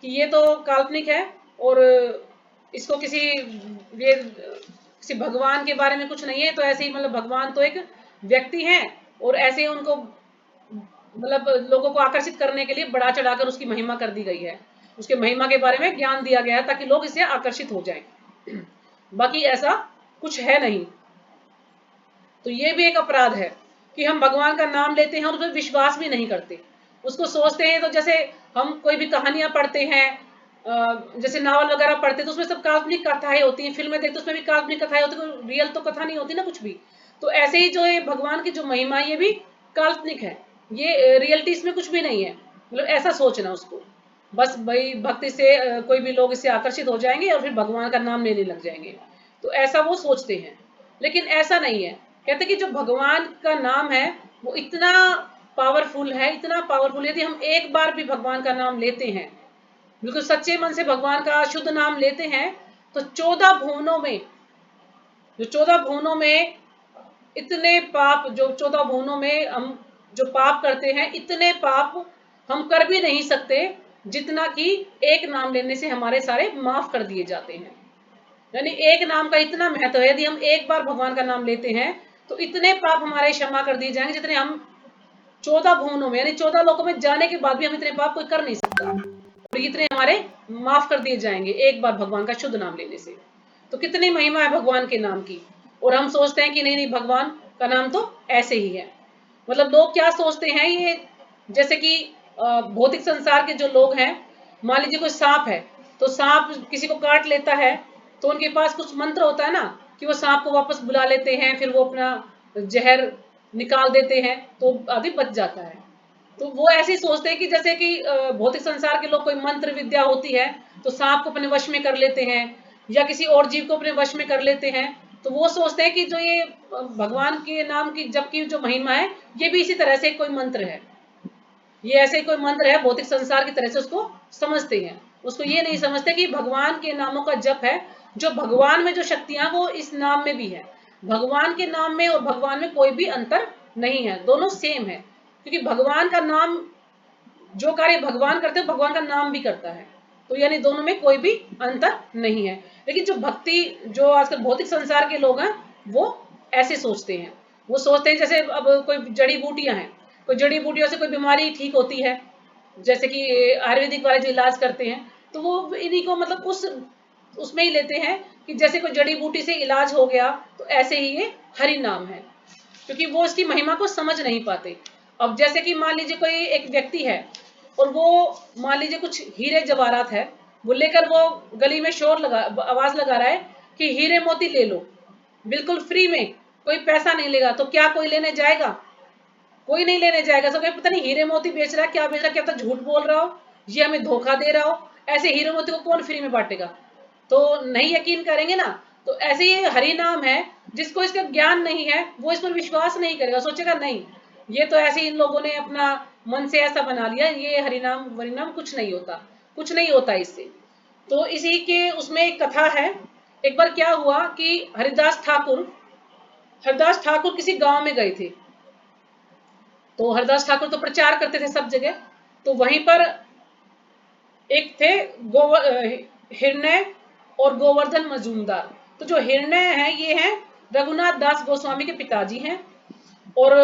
कि ये तो काल्पनिक है और इसको किसी भगवान के बारे में कुछ नहीं है, तो ऐसे ही मतलब भगवान तो एक व्यक्ति है और ऐसे ही उनको मतलब लोगों को आकर्षित करने के लिए बढ़ा चढ़ाकर उसकी महिमा कर दी गई है, उसके महिमा के बारे में ज्ञान दिया गया है ताकि लोग इससे आकर्षित हो जाएं। बाकी ऐसा कुछ है नहीं। तो ये भी एक अपराध है कि हम भगवान का नाम लेते हैं और उस पर विश्वास भी नहीं करते, उसको सोचते हैं। तो जैसे हम कोई भी कहानियां पढ़ते हैं, जैसे नावल वगैरह पढ़ते हैं तो उसमें सब काल्पनिक कथाएं होती हैं, फिल्में देखते उसमें भी काल्पनिक कथाएं होती हैं, रियल तो कथा नहीं होती ना कुछ भी। तो ऐसे ही जो है भगवान की जो महिमा ये भी काल्पनिक है, ये रियलिटी इसमें कुछ भी नहीं है। मतलब ऐसा सोचना उसको, बस भाई भक्ति से कोई भी लोग इससे आकर्षित हो जाएंगे और फिर भगवान का नाम लेने लग जाएंगे, तो ऐसा वो सोचते हैं। लेकिन ऐसा नहीं है। कहते कि जो भगवान का नाम है वो इतना पावरफुल है, इतना पावरफुल, यदि हम एक बार भी भगवान का नाम लेते हैं, बिल्कुल सच्चे मन से भगवान का शुद्ध नाम लेते हैं, तो 14 भुवनों में, जो 14 भुवनों में इतने पाप, जो 14 भुवनों में हम जो पाप करते हैं, इतने पाप हम कर भी नहीं सकते जितना कि एक नाम लेने से हमारे सारे माफ कर दिए जाते हैं। यानी एक नाम का इतना महत्व है, यदि हम एक बार भगवान का नाम लेते हैं तो इतने पाप हमारे क्षमा कर दिए जाएंगे जितने हम 14 भुवनों में यानी 14 लोकों में जाने के बाद भी हम इतने पाप कोई कर नहीं सकता, और इतने हमारे माफ कर दिए जाएंगे एक बार भगवान का शुद्ध नाम लेने से। तो कितनी महिमा है भगवान के नाम की, और हम सोचते हैं कि नहीं नहीं भगवान का नाम तो ऐसे ही है। मतलब लोग क्या सोचते हैं, ये जैसे कि भौतिक संसार के जो लोग हैं, मान लीजिए कोई सांप है, तो सांप किसी को काट लेता है तो उनके पास कुछ मंत्र होता है ना कि वो सांप को वापस बुला लेते हैं, फिर वो अपना जहर निकाल देते हैं तो आदमी बच जाता है। तो वो ऐसे ही सोचते हैं कि जैसे कि भौतिक संसार के लोग कोई मंत्र विद्या होती है तो सांप को अपने वश में कर लेते हैं या किसी और जीव को अपने वश में कर लेते हैं। तो वो सोचते हैं कि जो ये भगवान के नाम की जप की जो महिमा है, ये भी इसी तरह से कोई मंत्र है, ये ऐसे कोई मंत्र है, भौतिक संसार की तरह से उसको समझते हैं। उसको ये नहीं समझते कि भगवान के नामों का जप है, जो भगवान में जो शक्तियां वो इस नाम में भी है। भगवान के नाम में और भगवान में कोई भी अंतर नहीं है, दोनों सेम है। क्योंकि भगवान का नाम, जो कार्य भगवान करते हैं भगवान का नाम भी करता है, तो यानी दोनों में कोई भी अंतर नहीं है। लेकिन जो भक्ति, जो आजकल भौतिक संसार के लोग हैं वो ऐसे सोचते हैं। वो सोचते हैं जैसे अब कोई जड़ी बूटियां हैं, कोई जड़ी बूटियों से कोई बीमारी ठीक होती है, जैसे कि आयुर्वेदिक वाले जो इलाज करते हैं, तो वो इन्हीं को मतलब उसमें ही लेते हैं कि जैसे कोई जड़ी बूटी से इलाज हो गया तो ऐसे ही ये हरि नाम है, क्योंकि वो इसकी महिमा को समझ नहीं पाते। अब जैसे कि मान लीजिए कोई एक व्यक्ति है और वो मान लीजिए कुछ हीरे जवाहरात है, वो लेकर वो गली में आवाज लगा रहा है कि हीरे मोती ले लो बिल्कुल फ्री में, कोई पैसा नहीं लेगा। तो क्या कोई लेने जाएगा? कोई नहीं लेने जाएगा। सब पता नहीं हीरे मोती बेच रहा है, क्या बेच रहा है, क्या पता झूठ बोल रहा हो, ये हमें धोखा दे रहा हो। ऐसे हीरे मोती को कौन फ्री में बांटेगा? तो नहीं यकीन करेंगे ना। तो ऐसे ही हरि नाम है, जिसको इसका ज्ञान नहीं है वो इस पर विश्वास नहीं करेगा, सोचेगा नहीं ये तो ऐसे इन लोगों ने अपना मन से ऐसा बना लिया, ये हरिनाम कुछ नहीं होता, कुछ नहीं होता इससे। तो इसी के उसमें एक कथा है, एक बार क्या हुआ कि हरिदास ठाकुर किसी गांव में गए थे। तो हरिदास ठाकुर तो प्रचार करते थे सब जगह। तो वहीं पर एक थे हिरण्य और गोवर्धन मजूमदार। तो जो हिरण्य है ये हैं रघुनाथ दास गोस्वामी के पिताजी हैं, और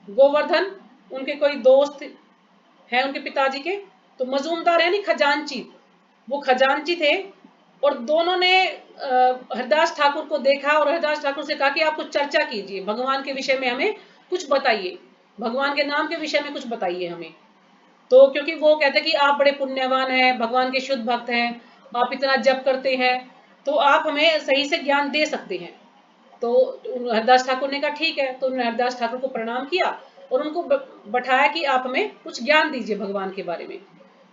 गोवर्धन उनके कोई दोस्त हैं उनके पिताजी के। तो मजूमदार यानी खजांची, वो खजांची थे। और दोनों ने हरिदास ठाकुर को देखा और हरिदास ठाकुर से कहा कि आप कुछ चर्चा कीजिए, भगवान के विषय में हमें कुछ बताइए, भगवान के नाम के विषय में कुछ बताइए हमें। तो क्योंकि वो कहते कि आप बड़े पुण्यवान हैं, भगवान के शुद्ध भक्त हैं, आप इतना जप करते हैं, तो आप हमें सही से ज्ञान दे सकते हैं। तो हरिदास ठाकुर ने कहा ठीक है। तो उन्होंने हरिदास ठाकुर को प्रणाम किया और उनको बैठाया कि आप हमें कुछ ज्ञान दीजिए भगवान के बारे में।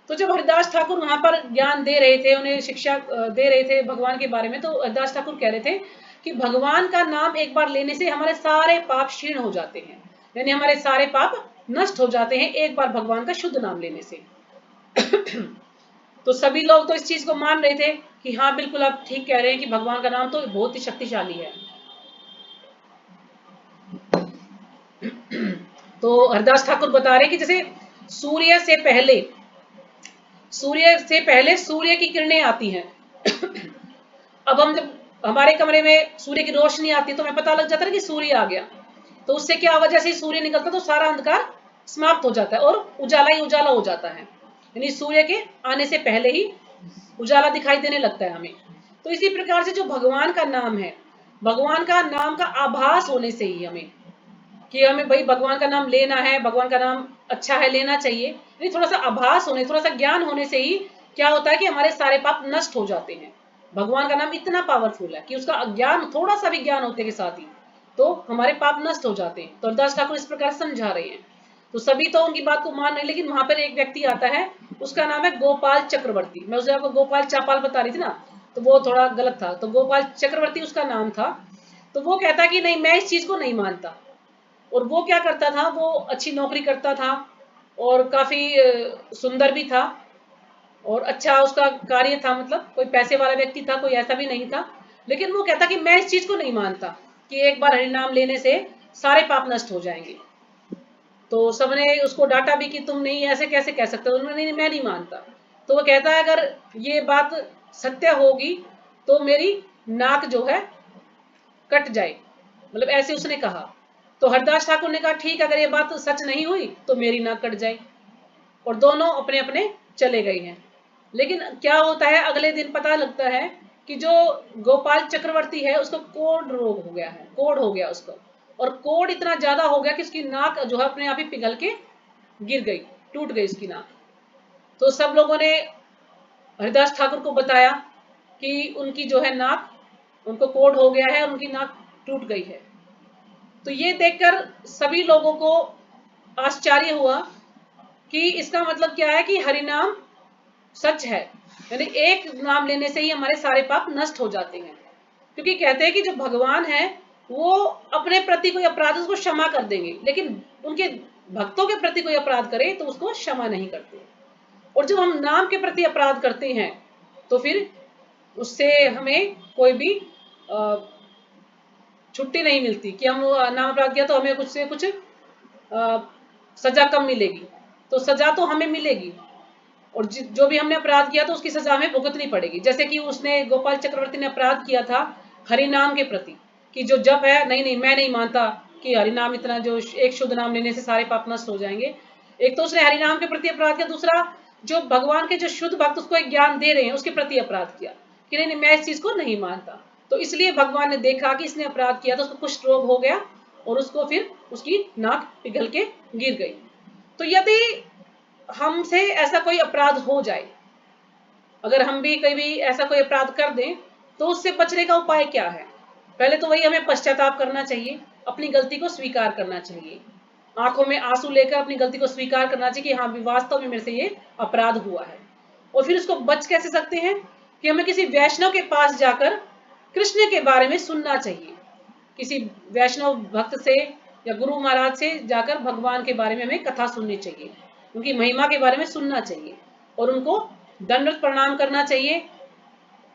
तो जब हरिदास ठाकुर वहां पर ज्ञान दे रहे थे, उन्हें शिक्षा दे रहे थे भगवान के बारे में, तो हरिदास ठाकुर कह रहे थे कि भगवान का नाम एक बार लेने से हमारे सारे पाप क्षीण हो जाते हैं, यानी हमारे सारे पाप नष्ट हो जाते हैं एक बार भगवान का शुद्ध नाम लेने से। तो सभी लोग तो इस चीज को मान रहे थे कि हाँ बिल्कुल आप ठीक कह रहे हैं कि भगवान का नाम तो बहुत ही शक्तिशाली है। तो हरिदास ठाकुर बता रहे कि जैसे सूर्य से पहले सूर्य की किरणें आती हैं। अब हम जब हमारे कमरे में सूर्य की रोशनी आती है तो हमें पता लग जाता है कि सूर्य आ गया। तो उससे क्या हुआ, जैसे ही सूर्य निकलता तो सारा अंधकार समाप्त हो जाता है और उजाला ही उजाला हो जाता है, यानी सूर्य के आने से पहले ही उजाला दिखाई देने लगता है हमें। तो इसी प्रकार से जो भगवान का नाम है, भगवान का नाम का आभास होने से ही हमें कि हमें भाई भगवान का नाम लेना है, भगवान का नाम अच्छा है, लेना चाहिए, यानी थोड़ा सा आभास होने, थोड़ा सा ज्ञान होने से ही क्या होता है कि हमारे सारे पाप नष्ट हो जाते हैं। भगवान का नाम इतना पावरफुल है कि उसका ज्ञान, थोड़ा सा भी ज्ञान होते के साथ ही तो हमारे पाप नष्ट हो जाते हैं। तो हरिदास ठाकुर इस प्रकार समझा रहे हैं। तो सभी तो उनकी बात को मान रहे, लेकिन वहां पर एक व्यक्ति आता है, उसका नाम है गोपाल चक्रवर्ती। मैं उसे आपको गोपाल चापाल बता रही थी ना, तो वो थोड़ा गलत था। तो गोपाल चक्रवर्ती उसका नाम था। तो वो कहता कि नहीं, मैं इस चीज को नहीं मानता। और वो क्या करता था, वो अच्छी नौकरी करता था और काफी सुंदर भी था और अच्छा उसका कार्य था, मतलब कोई पैसे वाला व्यक्ति था, कोई ऐसा भी नहीं था। लेकिन वो कहता कि मैं इस चीज को नहीं मानता कि एक बार हरिनाम लेने से सारे पाप नष्ट हो जाएंगे। तो सबने उसको डांटा भी कि तुम नहीं, ऐसे कैसे कह सकते हो। उन्होंने नहीं, मैं नहीं मानता। तो वो कहता है अगर ये बात सत्य होगी तो मेरी नाक जो है कट जाए, मतलब ऐसे उसने कहा। तो हरिदास ठाकुर ने कहा ठीक, अगर ये बात सच नहीं हुई तो मेरी नाक कट जाए। और दोनों अपने अपने चले गए हैं। लेकिन क्या होता है, अगले दिन पता लगता है कि जो गोपाल चक्रवर्ती है उसको कोढ़ रोग हो गया है, कोढ़ हो गया उसको। और कोढ़ इतना ज्यादा हो गया कि उसकी नाक जो है अपने आप ही पिघल के गिर गई, टूट गई उसकी नाक। तो सब लोगों ने हरिदास ठाकुर को बताया कि उनकी जो है नाक, उनको कोढ़ हो गया है और उनकी नाक टूट गई है। तो ये देखकर सभी लोगों को आश्चर्य हुआ कि इसका मतलब क्या है कि हरिनाम सच है, यानी एक नाम लेने से ही हमारे सारे पाप नष्ट हो जाते हैं। क्योंकि कहते हैं कि जो भगवान है वो अपने प्रति कोई अपराध उसको क्षमा कर देंगे, लेकिन उनके भक्तों के प्रति कोई अपराध करे तो उसको क्षमा नहीं करते। और जब हम नाम के प्रति अपराध करते हैं तो फिर उससे हमें कोई भी छुट्टी नहीं मिलती कि हम नाम अपराध किया तो हमें कुछ से कुछ सजा कम मिलेगी। तो सजा तो हमें मिलेगी, और जो भी हमने अपराध किया तो उसकी सजा हमें भुगतनी पड़ेगी। जैसे कि उसने, गोपाल चक्रवर्ती ने अपराध किया था हरिनाम के प्रति कि जो जप है, नहीं नहीं मैं नहीं मानता कि हरिनाम इतना, जो एक शुद्ध नाम लेने से सारे पाप नष्ट हो जाएंगे। एक तो उसने हरिनाम के प्रति अपराध किया, दूसरा जो भगवान के जो शुद्ध भक्त उसको एक ज्ञान दे रहे हैं उसके प्रति अपराध किया कि नहीं मैं इस चीज को नहीं मानता। तो इसलिए भगवान ने देखा कि इसने अपराध किया तो उसको कुष्ठ रोग हो गया और उसको फिर उसकी नाक पिघल के गिर गई। तो यदि हमसे ऐसा कोई अपराध हो जाए, अगर हम भी कभी ऐसा कोई अपराध कर दें, तो उससे बचने का उपाय क्या है? पहले तो वही, हमें पश्चाताप करना चाहिए, अपनी गलती को स्वीकार करना चाहिए, आंखों में आंसू लेकर अपनी गलती को स्वीकार करना चाहिए कि हाँ वास्तव में मेरे से ये अपराध हुआ है। और फिर उसको बच कैसे सकते हैं कि हमें किसी वैष्णव के पास जाकर कृष्ण के बारे में सुनना चाहिए, किसी वैष्णव भक्त से या गुरु महाराज से जाकर भगवान के बारे में हमें कथा सुननी चाहिए, उनकी महिमा के बारे में सुनना चाहिए और उनको दंडवत प्रणाम करना चाहिए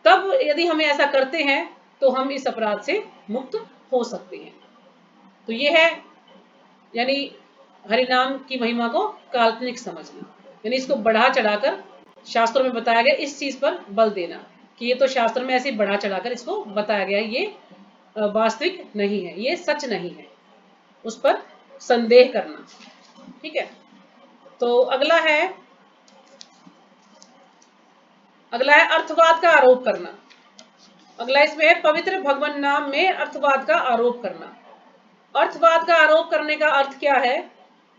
तब यदि हम ऐसा करते हैं तो हम इस अपराध से मुक्त हो सकते हैं। तो ये है यानी हरिनाम की महिमा को काल्पनिक समझना, यानी इसको बढ़ा चढ़ाकर शास्त्रों में बताया गया इस चीज पर बल देना कि ये तो शास्त्र में ऐसे बढ़ा चढ़ाकर इसको बताया गया है, ये वास्तविक नहीं है, ये सच नहीं है, उस पर संदेह करना। ठीक है, तो अगला है अर्थवाद का आरोप करना। अगला इसमें है पवित्र भगवान नाम में अर्थवाद का आरोप करना। अर्थवाद का आरोप करने का अर्थ क्या है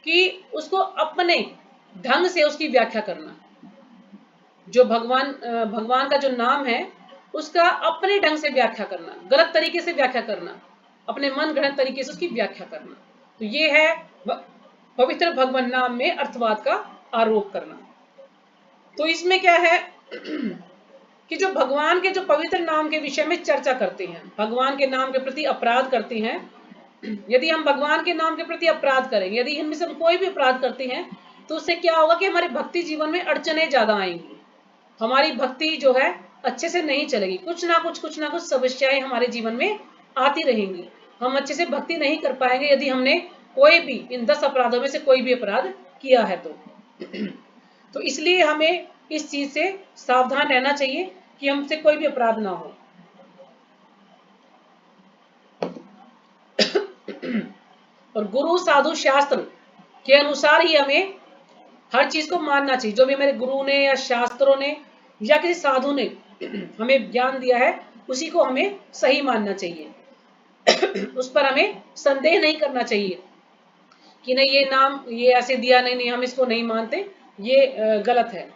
कि उसको अपने ढंग से उसकी व्याख्या करना। जो भगवान का जो नाम है उसका अपने ढंग से व्याख्या करना, गलत तरीके से व्याख्या करना, अपने मन गढ़ंत तरीके से उसकी व्याख्या करना। तो ये है पवित्र भगवान नाम में अर्थवाद का आरोप करना। तो इसमें क्या है कि जो भगवान के जो पवित्र नाम के विषय में चर्चा करते हैं, भगवान के नाम के प्रति अपराध करते हैं, यदि हम भगवान के नाम के प्रति अपराध करेंगे, यदि इनमें से हम कोई भी अपराध करते हैं तो उससे क्या होगा कि हमारे भक्ति जीवन में अड़चने ज्यादा आएंगी, हमारी भक्ति जो है अच्छे से नहीं चलेगी, कुछ ना कुछ समस्याएं हमारे जीवन में आती रहेंगी, हम अच्छे से भक्ति नहीं कर पाएंगे यदि हमने कोई भी इन 10 अपराधों में से कोई भी अपराध किया है तो इसलिए हमें इस चीज से सावधान रहना चाहिए कि हमसे कोई भी अपराध ना हो। और गुरु साधु शास्त्र के अनुसार ही हमें हर चीज को मानना चाहिए। जो भी मेरे गुरु ने या शास्त्रों ने या किसी साधु ने हमें ज्ञान दिया है उसी को हमें सही मानना चाहिए उस पर हमें संदेह नहीं करना चाहिए कि नहीं ये नाम ये ऐसे दिया, नहीं हम इसको नहीं मानते, ये गलत है।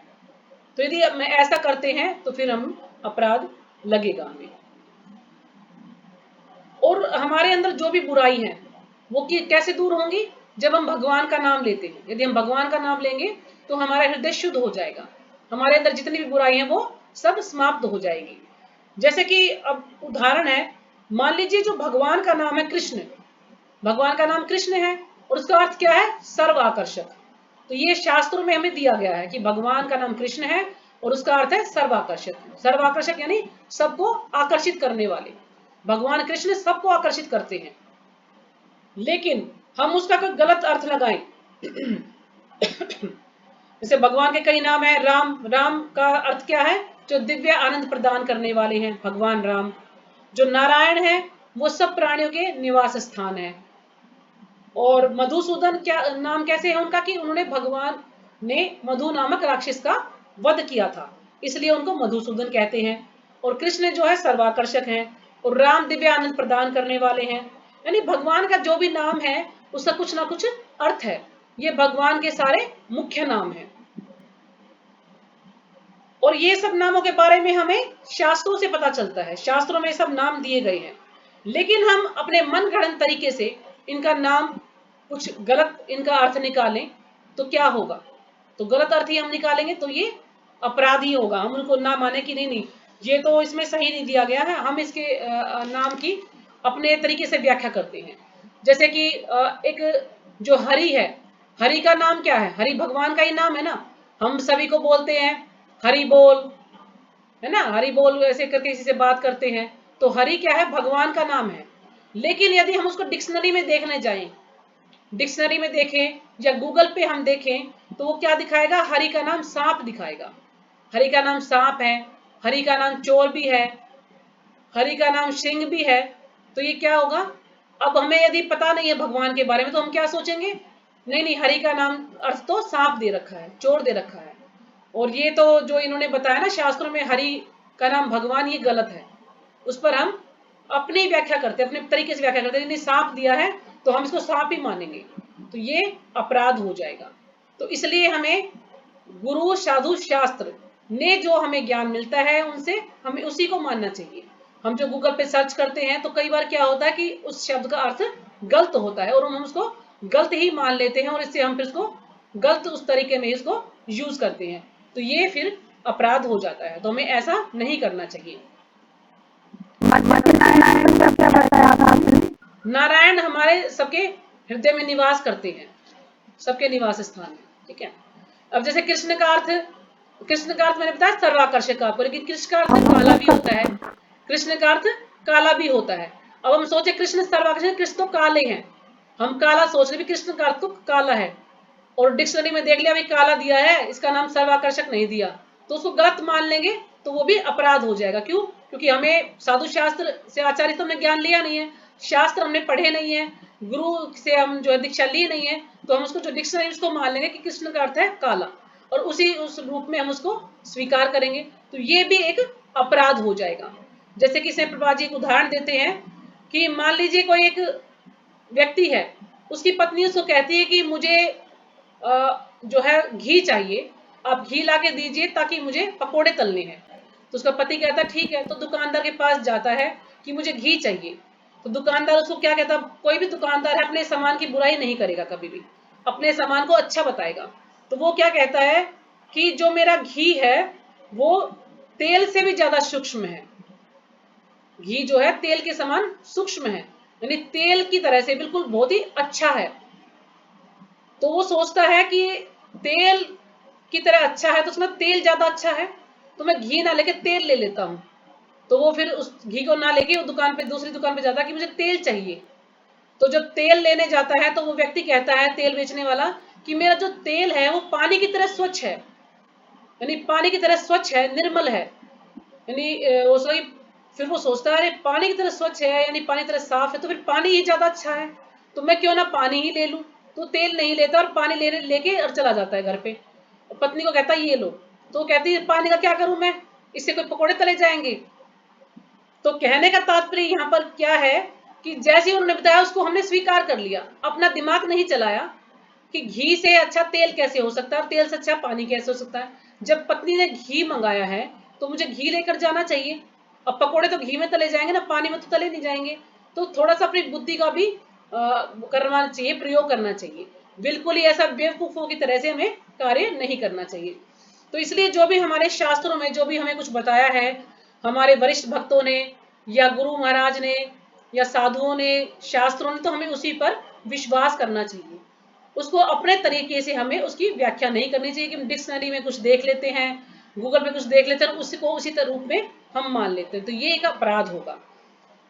तो यदि हम ऐसा करते हैं तो फिर हम अपराध लगेगा हमें। और हमारे अंदर जो भी बुराई है वो कैसे दूर होंगी, जब हम भगवान का नाम लेते हैं। यदि हम भगवान का नाम लेंगे तो हमारा हृदय शुद्ध हो जाएगा, हमारे अंदर जितनी भी बुराई है वो सब समाप्त हो जाएगी। जैसे कि अब उदाहरण है, मान लीजिए जो भगवान का नाम है कृष्ण, भगवान का नाम कृष्ण है और उसका अर्थ क्या है, सर्व आकर्षक। तो ये शास्त्रों में हमें दिया गया है कि भगवान का नाम कृष्ण है और उसका अर्थ है सर्वाकर्षक। सर्वाकर्षक यानी सबको आकर्षित करने वाले। भगवान कृष्ण सबको आकर्षित करते हैं, लेकिन हम उसका कोई गलत अर्थ लगाएं जैसे भगवान के कई नाम है, राम का अर्थ क्या है, जो दिव्य आनंद प्रदान करने वाले हैं, भगवान राम। जो नारायण है वो सब प्राणियों के निवास स्थान है। और मधुसूदन क्या नाम कैसे है उनका, कि उन्होंने भगवान ने मधु नामक राक्षस का वध किया था, इसलिए उनको मधुसूदन कहते हैं। और कृष्ण जो है सर्वाकर्षक हैं, और राम दिव्य आनंद प्रदान करने वाले हैं। यानी भगवान का जो भी नाम है उसका कुछ ना कुछ अर्थ है, ये भगवान के सारे मुख्य नाम हैं। और ये सब नामों के बारे में हमें शास्त्रों से पता चलता है, शास्त्रों में सब नाम दिए गए हैं, लेकिन हम अपने मन गढ़ंत तरीके से इनका नाम कुछ गलत इनका अर्थ निकालें तो क्या होगा, तो गलत अर्थ ही हम निकालेंगे तो ये अपराध ही होगा। हम उनको ना माने कि नहीं ये तो इसमें सही नहीं दिया गया है, हम इसके नाम की अपने तरीके से व्याख्या करते हैं। जैसे कि एक जो हरि है, हरि का नाम क्या है, हरि भगवान का ही नाम है ना, हम सभी को बोलते हैं हरि बोल, है ना, हरि बोल ऐसे करके किसी से बात करते हैं, तो हरि क्या है, भगवान का नाम है। लेकिन यदि हम उसको डिक्शनरी में देखने जाएं, डिक्शनरी में देखें या गूगल पे हम देखें तो वो क्या दिखाएगा, हरि का नाम सांप दिखाएगा। हरि का नाम सांप है, हरि का नाम चोर भी है, हरि का नाम सिंह भी है। तो ये क्या होगा, अब हमें यदि पता नहीं है भगवान के बारे में तो हम क्या सोचेंगे, नहीं हरि का नाम अर्थ तो सांप दे रखा है, चोर दे रखा है। और ये तो जो इन्होंने बताया ना शास्त्रों में हरि का नाम भगवान, ये गलत है। उस पर हम अपनी व्याख्या करते हैं, अपने तरीके से व्याख्या करते हैं, यदि सांप दिया है तो हम इसको सांप ही मानेंगे, तो ये अपराध हो जाएगा। तो इसलिए हमें गुरु साधु शास्त्र ने जो हमें ज्ञान मिलता है उनसे हमें उसी को मानना चाहिए। हम जो गूगल पे सर्च करते हैं तो कई बार क्या होता है कि उस शब्द का अर्थ गलत होता है और हम उसको गलत ही मान लेते हैं और इससे हम फिर इसको गलत उस तरीके में इसको यूज करते हैं, तो ये फिर अपराध हो जाता है। तो हमें ऐसा नहीं करना चाहिए। नारायण का क्या बताया था आपने? नारायण हमारे सबके हृदय में निवास करते हैं, सबके निवास स्थान में। ठीक है, अब जैसे कृष्ण का अर्थ कृष्ण का अर्थ मैंने बताया सर्वाकर्षक आपको, लेकिन कृष्ण का अर्थ काला भी होता है, कृष्ण का अर्थ काला भी होता है। अब हम सोचे कृष्ण सर्वाकर्षक, कृष्ण तो काले हैं, हम काला सोच रहे, कृष्ण का अर्थ तो काला है, और डिक्शनरी में देख लिया भाई काला दिया है, इसका नाम सर्वाकर्षक नहीं दिया, तो उसको गलत मान लेंगे तो वो भी अपराध हो जाएगा। क्यों? क्योंकि हमें साधु शास्त्र से आचार्य तो हमने ज्ञान लिया नहीं है, शास्त्र हमने पढ़े नहीं है, गुरु से हम जो है दीक्षा ली नहीं है, तो हम उसको जो डिक्शनरी उसको मान लेंगे कि कृष्ण का अर्थ है काला, और उस रूप में हम उसको स्वीकार करेंगे, तो ये भी एक अपराध हो जाएगा। जैसे कि प्रभुपाद जी एक उदाहरण देते हैं कि मान लीजिए कोई एक व्यक्ति है, उसकी पत्नी उसको कहती है कि मुझे जो है घी चाहिए, आप घी ला के दीजिए ताकि मुझे पकोड़े तलने हैं। तो उसका पति कहता है ठीक है, तो दुकानदार के पास जाता है कि मुझे घी चाहिए। तो दुकानदार उसको क्या कहता है, कोई भी दुकानदार है अपने सामान की बुराई नहीं करेगा, कभी भी अपने सामान को अच्छा बताएगा। तो वो क्या कहता है कि जो मेरा घी है वो तेल से भी ज्यादा सूक्ष्म है, घी जो है तेल के समान सूक्ष्म है, यानी तेल की तरह से बिल्कुल बहुत ही अच्छा है। तो वो सोचता है कि तेल की तरह अच्छा है तो उसमें तेल ज्यादा अच्छा है, तो मैं घी ना लेके तेल ले लेता हूं। तो वो फिर उस घी को ना लेके वो दुकान पे, दूसरी दुकान पे जाता है कि मुझे तेल चाहिए। तो जब तेल लेने जाता है तो वो व्यक्ति कहता है, तेल बेचने वाला, कि मेरा जो तेल है वो पानी की तरह स्वच्छ है, यानी पानी की तरह स्वच्छ है, निर्मल है, यानी फिर वो सोचता है अरे पानी की तरह स्वच्छ है यानी पानी की तरह साफ है, तो फिर पानी ही ज्यादा अच्छा है, तो मैं क्यों ना पानी ही ले लूं। तो तेल नहीं लेता और पानी लेके और चला जाता है घर पे, और पत्नी को कहता है ये लो। तो वो कहती है पानी का क्या करूं मैं, इससे कोई पकोड़े तले जाएंगे। तो कहने का तात्पर्य यहाँ पर क्या है कि जैसे उन्होंने बताया उसको हमने स्वीकार कर लिया, अपना दिमाग नहीं चलाया कि घी से अच्छा तेल कैसे हो सकता है और तेल से अच्छा पानी कैसे हो सकता है। जब पत्नी ने घी मंगाया है तो मुझे घी लेकर जाना चाहिए, अब पकोड़े तो घी में तले जाएंगे ना, पानी में तो तले नहीं जाएंगे। तो थोड़ा सा अपनी बुद्धि का भी करना चाहिए, प्रयोग करना चाहिए, बिल्कुल ही ऐसा बेवकूफों की तरह से हमें कार्य नहीं करना चाहिए। तो इसलिए जो भी हमारे शास्त्रों में जो भी हमें कुछ बताया है, हमारे वरिष्ठ भक्तों ने या गुरु महाराज ने या साधुओं ने, शास्त्रों ने, तो हमें उसी पर विश्वास करना चाहिए, उसको अपने तरीके से हमें उसकी व्याख्या नहीं करनी चाहिए कि हम डिक्शनरी में कुछ देख लेते हैं, गूगल पे कुछ देख लेते हैं, उसको उसी रूप में हम मान लेते हैं, तो ये एक अपराध होगा।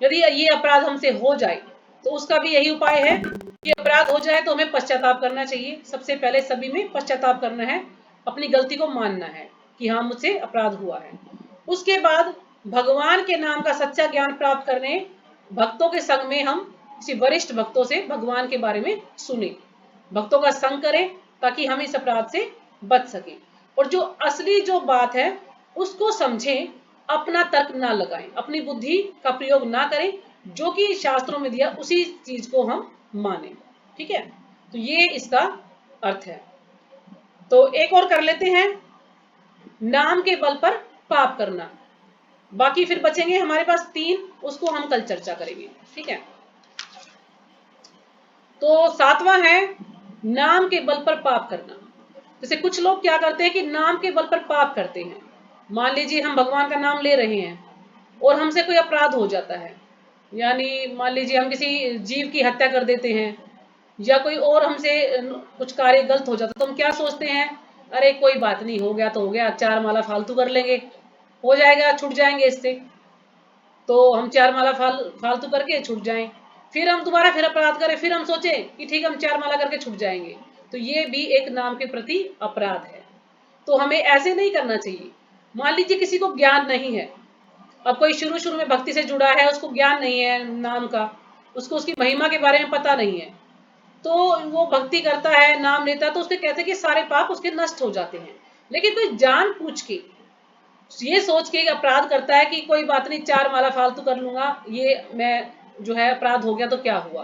यदि ये अपराध हमसे हो जाए तो उसका भी यही उपाय है कि अपराध हो जाए तो हमें पश्चाताप करना चाहिए। सबसे पहले सभी में पश्चाताप करना है, अपनी गलती को मानना है कि हाँ मुझसे अपराध हुआ है। उसके बाद भगवान के नाम का सच्चा ज्ञान प्राप्त करने भक्तों के संग में हम किसी वरिष्ठ भक्तों से भगवान के बारे में सुने, भक्तों का संग करें ताकि हम इस अपराध से बच सके, और जो असली जो बात है उसको समझें, अपना तर्क ना लगाएं, अपनी बुद्धि का प्रयोग ना करें, जो कि शास्त्रों में दिया उसी चीज को हम माने। ठीक है, तो ये इसका अर्थ है। तो एक और कर लेते हैं, नाम के बल पर पाप करना। बाकी फिर बचेंगे हमारे पास 3, उसको हम कल चर्चा करेंगे। ठीक है, तो 7वां है नाम के बल पर पाप करना। जैसे कुछ लोग क्या करते हैं कि नाम के बल पर पाप करते हैं। मान लीजिए हम भगवान का नाम ले रहे हैं और हमसे कोई अपराध हो जाता है, यानी मान लीजिए हम किसी जीव की हत्या कर देते हैं या कोई और हमसे कुछ कार्य गलत हो जाता है, तो हम क्या सोचते हैं, अरे कोई बात नहीं, हो गया तो हो गया, 4 माला फालतू कर लेंगे, हो जाएगा, छूट जाएंगे इससे। तो हम 4 माला फालतू करके छूट जाएं, फिर हम दोबारा फिर अपराध करें, फिर हम सोचें कि ठीक है हम 4 माला करके छूट जाएंगे, तो ये भी एक नाम के प्रति अपराध है। तो हमें ऐसे नहीं करना चाहिए। मान लीजिए किसी को ज्ञान नहीं है, अब कोई शुरू शुरू में भक्ति से जुड़ा है, उसको ज्ञान नहीं है नाम का, उसको उसकी महिमा के बारे में पता नहीं है, तो वो भक्ति करता है, नाम लेता है, तो उसके कहते हैं कि सारे पाप उसके नष्ट हो जाते हैं। लेकिन कोई जान पूछ के ये सोच के अपराध करता है कि कोई बात नहीं, 4 माला फालतू कर लूंगा, ये मैं जो है अपराध हो गया तो क्या हुआ,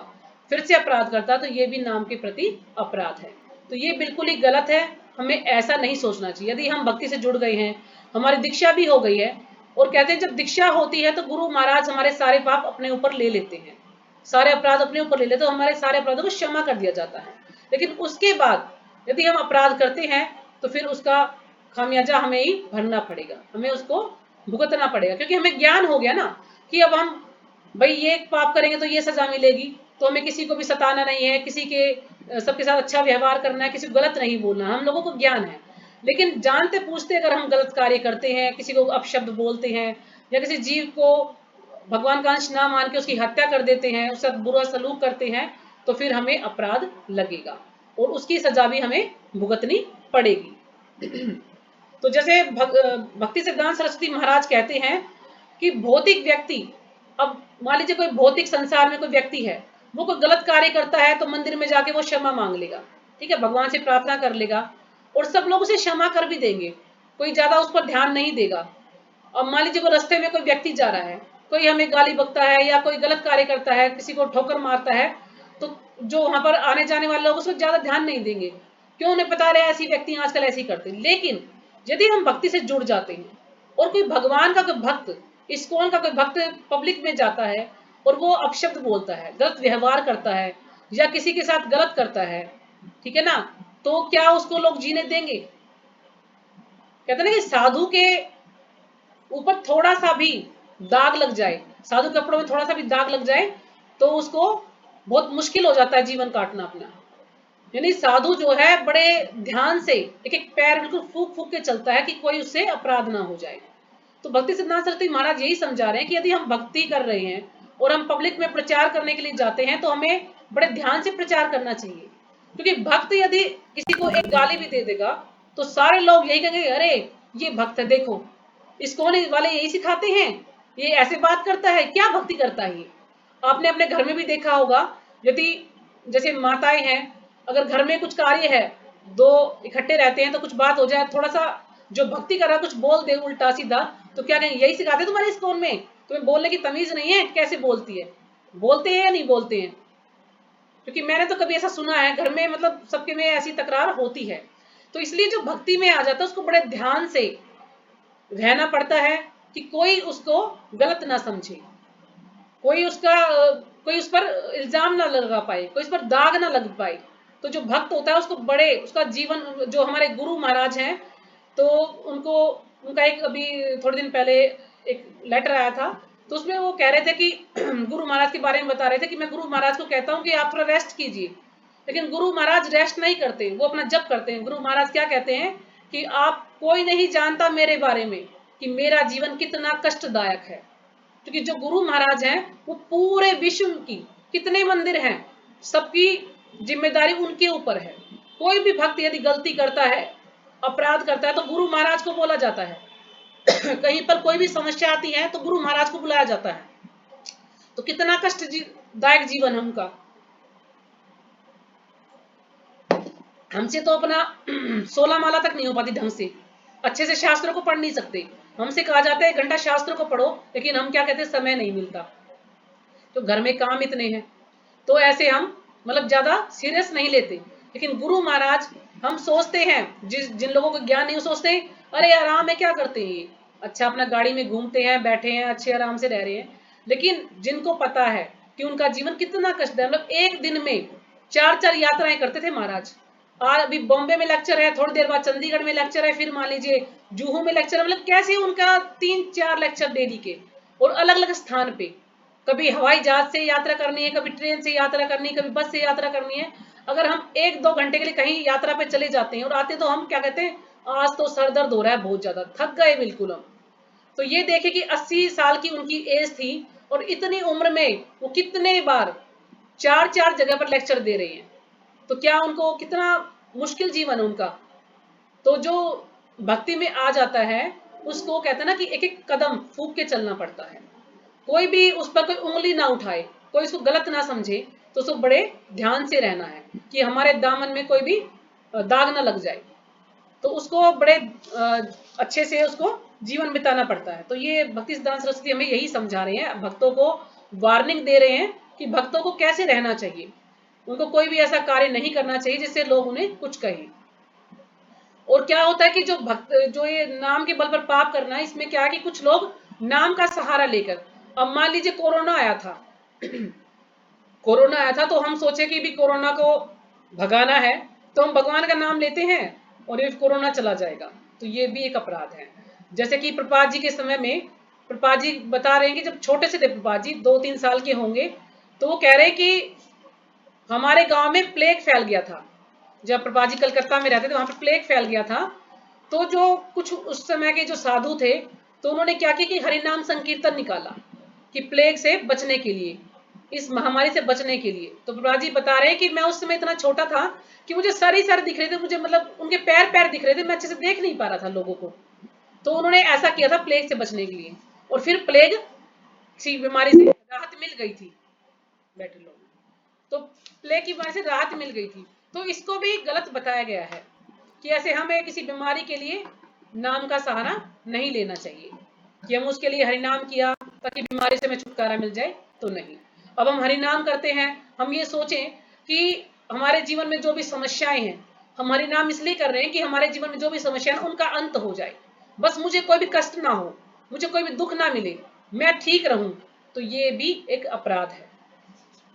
फिर से अपराध करता, तो ये भी नाम के प्रति अपराध है। तो ये बिल्कुल ही गलत है, हमें ऐसा नहीं सोचना चाहिए। यदि हम भक्ति से जुड़ गए हैं, हमारी दीक्षा भी हो गई है, और कहते हैं जब दीक्षा होती है तो गुरु महाराज हमारे सारे पाप अपने ऊपर ले लेते हैं, सारे अपराध अपने ऊपर ले लेते, तो हमारे सारे अपराधों को क्षमा कर दिया जाता है। लेकिन उसके बाद यदि हम अपराध करते हैं तो फिर उसका खामियाजा हमें ही भरना पड़ेगा, हमें उसको भुगतना पड़ेगा, क्योंकि हमें ज्ञान हो गया ना कि अब हम भाई ये पाप करेंगे तो ये सजा मिलेगी, तो हमें किसी को भी सताना नहीं है, किसी के सबके साथ अच्छा व्यवहार करना है, किसी को गलत नहीं बोलना, हम लोगों को ज्ञान है। लेकिन जानते पूछते अगर हम गलत कार्य करते हैं, किसी को अपशब्द बोलते हैं या किसी जीव को भगवान का अंश ना मान के उसकी हत्या कर देते हैं, उसके साथ बुरा सलूक करते हैं, तो फिर हमें अपराध लगेगा और उसकी सजा भी हमें भुगतनी पड़ेगी। तो जैसे भक्ति सिद्धांत सरस्वती महाराज कहते हैं कि भौतिक व्यक्ति, अब मान लीजिए कोई भौतिक संसार में कोई व्यक्ति है, वो कोई गलत कार्य करता है तो मंदिर में जाके वो क्षमा मांग लेगा, ठीक है, भगवान से प्रार्थना कर लेगा और सब लोग उसे क्षमा कर भी देंगे, कोई ज्यादा उस पर ध्यान नहीं देगा। अब मान लीजिए कोई रास्ते में कोई व्यक्ति जा रहा है, कोई हमें गाली बकता है या कोई गलत कार्य करता है, किसी को ठोकर मारता है, तो जो वहां पर आने जाने वाले लोग उसको ज्यादा ध्यान नहीं देंगे, क्यों, उन्हें पता रहे ऐसी व्यक्ति आजकल ऐसे ही करते हैं। लेकिन यदि हम भक्ति से जुड़ जाते हैं और कोई भगवान का कोई भक्त, इस्कॉन का कोई भक्त पब्लिक में जाता है और वो अपशब्द बोलता है, गलत व्यवहार करता है या किसी के साथ गलत करता है, ठीक है ना, तो क्या उसको लोग जीने देंगे? कहते ना कि साधु के ऊपर थोड़ा सा भी दाग लग जाए, साधु के कपड़ों में थोड़ा सा भी दाग लग जाए तो उसको बहुत मुश्किल हो जाता है जीवन काटना अपना। यानी साधु जो है बड़े ध्यान से एक एक पैर बिल्कुल फूक फूक के चलता है कि कोई उससे अपराध ना हो जाए। तो भक्ति सिद्धांत सरस्वती महाराज यही समझा रहे हैं कि यदि हम भक्ति कर रहे हैं और हम पब्लिक में प्रचार करने के लिए जाते हैं तो हमें बड़े ध्यान से प्रचार करना चाहिए, क्योंकि भक्त यदि किसी को एक गाली भी दे देगा तो सारे लोग यही कहेंगे, अरे ये भक्त है, देखो इस्कॉन वाले यही सिखाते हैं, ये ऐसे बात करता है, क्या भक्ति करता है ये। आपने अपने घर में भी देखा होगा, यदि जैसे माताएं हैं, अगर घर में कुछ कार्य है, दो इकट्ठे रहते हैं तो कुछ बात हो जाए, थोड़ा सा जो भक्ति कर रहा है कुछ बोल दे उल्टा सीधा, तो क्या कहेंगे, यही सिखाते तुम्हारे इस्कॉन में, तुम्हें बोलने की तमीज नहीं है, कैसे बोलती है। बोलते हैं या नहीं बोलते हैं? क्योंकि मैंने तो कभी ऐसा सुना है घर में, मतलब सबके में ऐसी तकरार होती है। तो इसलिए जो भक्ति में आ जाता है उसको बड़े ध्यान से रहना पड़ता है कि कोई उसको गलत ना समझे, कोई उस पर इल्जाम ना लगा पाए, कोई उस पर दाग ना लग पाए। तो जो भक्त होता है उसको बड़े, उसका जीवन, जो हमारे गुरु महाराज हैं, तो उनका एक अभी थोड़े दिन पहले एक लेटर आया था, तो उसमें वो कह रहे थे कि गुरु महाराज के बारे में बता रहे थे कि मैं गुरु महाराज को कहता हूँ कि आप थोड़ा रेस्ट कीजिए, लेकिन गुरु महाराज रेस्ट नहीं करते, वो अपना जप करते हैं। गुरु महाराज क्या कहते हैं कि आप, कोई नहीं जानता मेरे बारे में कि मेरा जीवन कितना कष्टदायक है, क्योंकि जो गुरु महाराज हैं वो पूरे विश्व की कितने मंदिर हैं, सबकी जिम्मेदारी उनके ऊपर है। कोई भी भक्त यदि गलती करता है, अपराध करता है, तो गुरु महाराज को बोला जाता है। कहीं पर कोई भी समस्या आती है तो गुरु महाराज को बुलाया जाता है। तो कितना कष्टदायक जीवन है उनका। हमसे तो अपना 16 माला तक नहीं हो पाती ढंग से, अच्छे से शास्त्रों को पढ़ नहीं सकते। हमसे कहा जाता है 1 घंटा शास्त्र को पढ़ो, लेकिन हम क्या कहते हैं, समय नहीं मिलता, तो घर में काम इतने हैं, तो ऐसे हम मतलब ज्यादा सीरियस नहीं लेते। लेकिन गुरु महाराज, हम सोचते हैं, जिन लोगों को ज्ञान नहीं, सोचते हैं अरे आराम है, क्या करते हैं ये, अच्छा अपना गाड़ी में घूमते हैं, बैठे हैं, अच्छे आराम से रह रहे हैं। लेकिन जिनको पता है कि उनका जीवन कितना कष्ट है, मतलब एक दिन में 4-4 यात्राएं करते थे महाराज। आज अभी बॉम्बे में लेक्चर है, थोड़ी देर बाद चंडीगढ़ में लेक्चर है, फिर मान लीजिए जुहू में लेक्चर है, मतलब कैसे उनका 3-4 लेक्चर डेली के, और अलग अलग स्थान पे, कभी हवाई जहाज से यात्रा करनी है, कभी ट्रेन से यात्रा करनी है, कभी बस से यात्रा करनी है। अगर हम 1-2 घंटे के लिए कहीं यात्रा पे चले जाते हैं और आते तो हम क्या कहते हैं, आज तो सर दर्द हो रहा है, बहुत ज्यादा थक गए बिल्कुल हम। तो ये देखे कि 80 साल की उनकी एज थी और इतनी उम्र में वो कितने बार 4-4 जगह पर लेक्चर दे रहे हैं, तो क्या उनको कितना मुश्किल जीवन है उनका। तो जो भक्ति में आ जाता है उसको कहते हैं ना कि एक एक कदम फूक के चलना पड़ता है, कोई भी उस पर कोई उंगली ना उठाए, कोई उसको गलत ना समझे, तो उसको बड़े ध्यान से रहना है कि हमारे दामन में कोई भी दाग ना लग जाए। तो उसको बड़े अच्छे से उसको जीवन बिताना पड़ता है। तो ये भक्ति सिद्धांत सरस्वती हमें यही समझा रहे हैं, भक्तों को वार्निंग दे रहे हैं कि भक्तों को कैसे रहना चाहिए, उनको कोई भी ऐसा कार्य नहीं करना चाहिए जिससे लोग उन्हें कुछ कहें। और क्या होता है कि जो भक्त, जो ये नाम के बल पर पाप करना है, इसमें क्या है कि कुछ लोग नाम का सहारा लेकर, अब मान लीजिए कोरोना आया था कोरोना आया था तो हम सोचे कि भी कोरोना को भगाना है, तो हम भगवान का नाम लेते हैं और ये कोरोना चला जाएगा, तो ये भी एक अपराध है। जैसे कि प्रपात जी के समय में, प्रपात जी बता रहे हैं कि जब छोटे से थे प्रपात जी, 2-3 साल के होंगे, तो वो कह रहे हैं कि हमारे गांव में प्लेग फैल गया था। जब प्रपात जी कलकत्ता में रहते थे, वहां पर प्लेग फैल गया था, तो जो कुछ उस समय के जो साधु थे, तो उन्होंने क्या किया कि हरिनाम संकीर्तन निकाला कि प्लेग से बचने के लिए, इस महामारी से बचने के लिए। तो प्रभुपाद जी बता रहे हैं कि मैं उस समय इतना छोटा था कि मुझे सर ही सर दिख रहे थे, मुझे मतलब उनके पैर पैर दिख रहे थे, मैं अच्छे से देख नहीं पा रहा था लोगों को। तो उन्होंने ऐसा किया था प्लेग से बचने के लिए, और फिर प्लेग की बीमारी से राहत मिल गई थी। बैठे लोग, तो प्लेग की बीमारी से राहत मिल गई थी। तो इसको भी गलत बताया गया है कि ऐसे हमें किसी बीमारी के लिए नाम का सहारा नहीं लेना चाहिए कि हम उसके लिए हरिनाम किया ताकि बीमारी से हमें छुटकारा मिल जाए, तो नहीं। अब हम हरिनाम करते हैं, हम ये सोचें कि हमारे जीवन में जो भी समस्याएं हैं, हम हरिनाम इसलिए कर रहे हैं कि हमारे जीवन में जो भी समस्याएं हैं उनका अंत हो जाए, बस मुझे कोई भी कष्ट ना हो, मुझे कोई भी दुख ना मिले, मैं ठीक रहूं। तो ये भी एक अपराध है।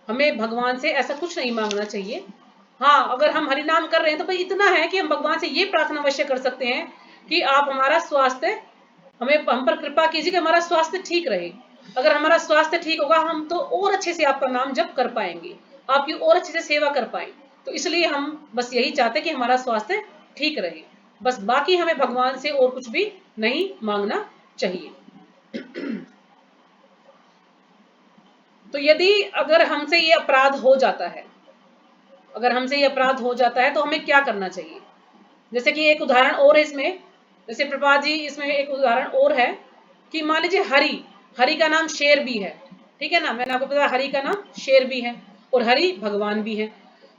हमें भगवान से ऐसा कुछ नहीं मांगना चाहिए। हाँ, अगर हम हरिनाम कर रहे हैं तो भाई इतना है कि हम भगवान से ये प्रार्थना अवश्य कर सकते हैं कि आप हमारा स्वास्थ्य, हम पर कृपा कीजिए कि हमारा स्वास्थ्य ठीक रहे। अगर हमारा स्वास्थ्य ठीक होगा, हम तो और अच्छे से आपका नाम जप कर पाएंगे, आपकी और अच्छे से सेवा कर पाएंगे। तो इसलिए हम बस यही चाहते हैं कि हमारा स्वास्थ्य ठीक रहे, बस बाकी हमें भगवान से और कुछ भी नहीं मांगना चाहिए। तो यदि अगर हमसे ये अपराध हो जाता है, अगर हमसे ये अपराध हो जाता है तो हमें क्या करना चाहिए? जैसे कि एक उदाहरण और है इसमें, जैसे प्रभुपाद जी इसमें एक उदाहरण और है कि मान लीजिए हरि का नाम शेर भी है, ठीक है ना, मैंने आपको बताया हरि का नाम शेर भी है और हरि भगवान भी है।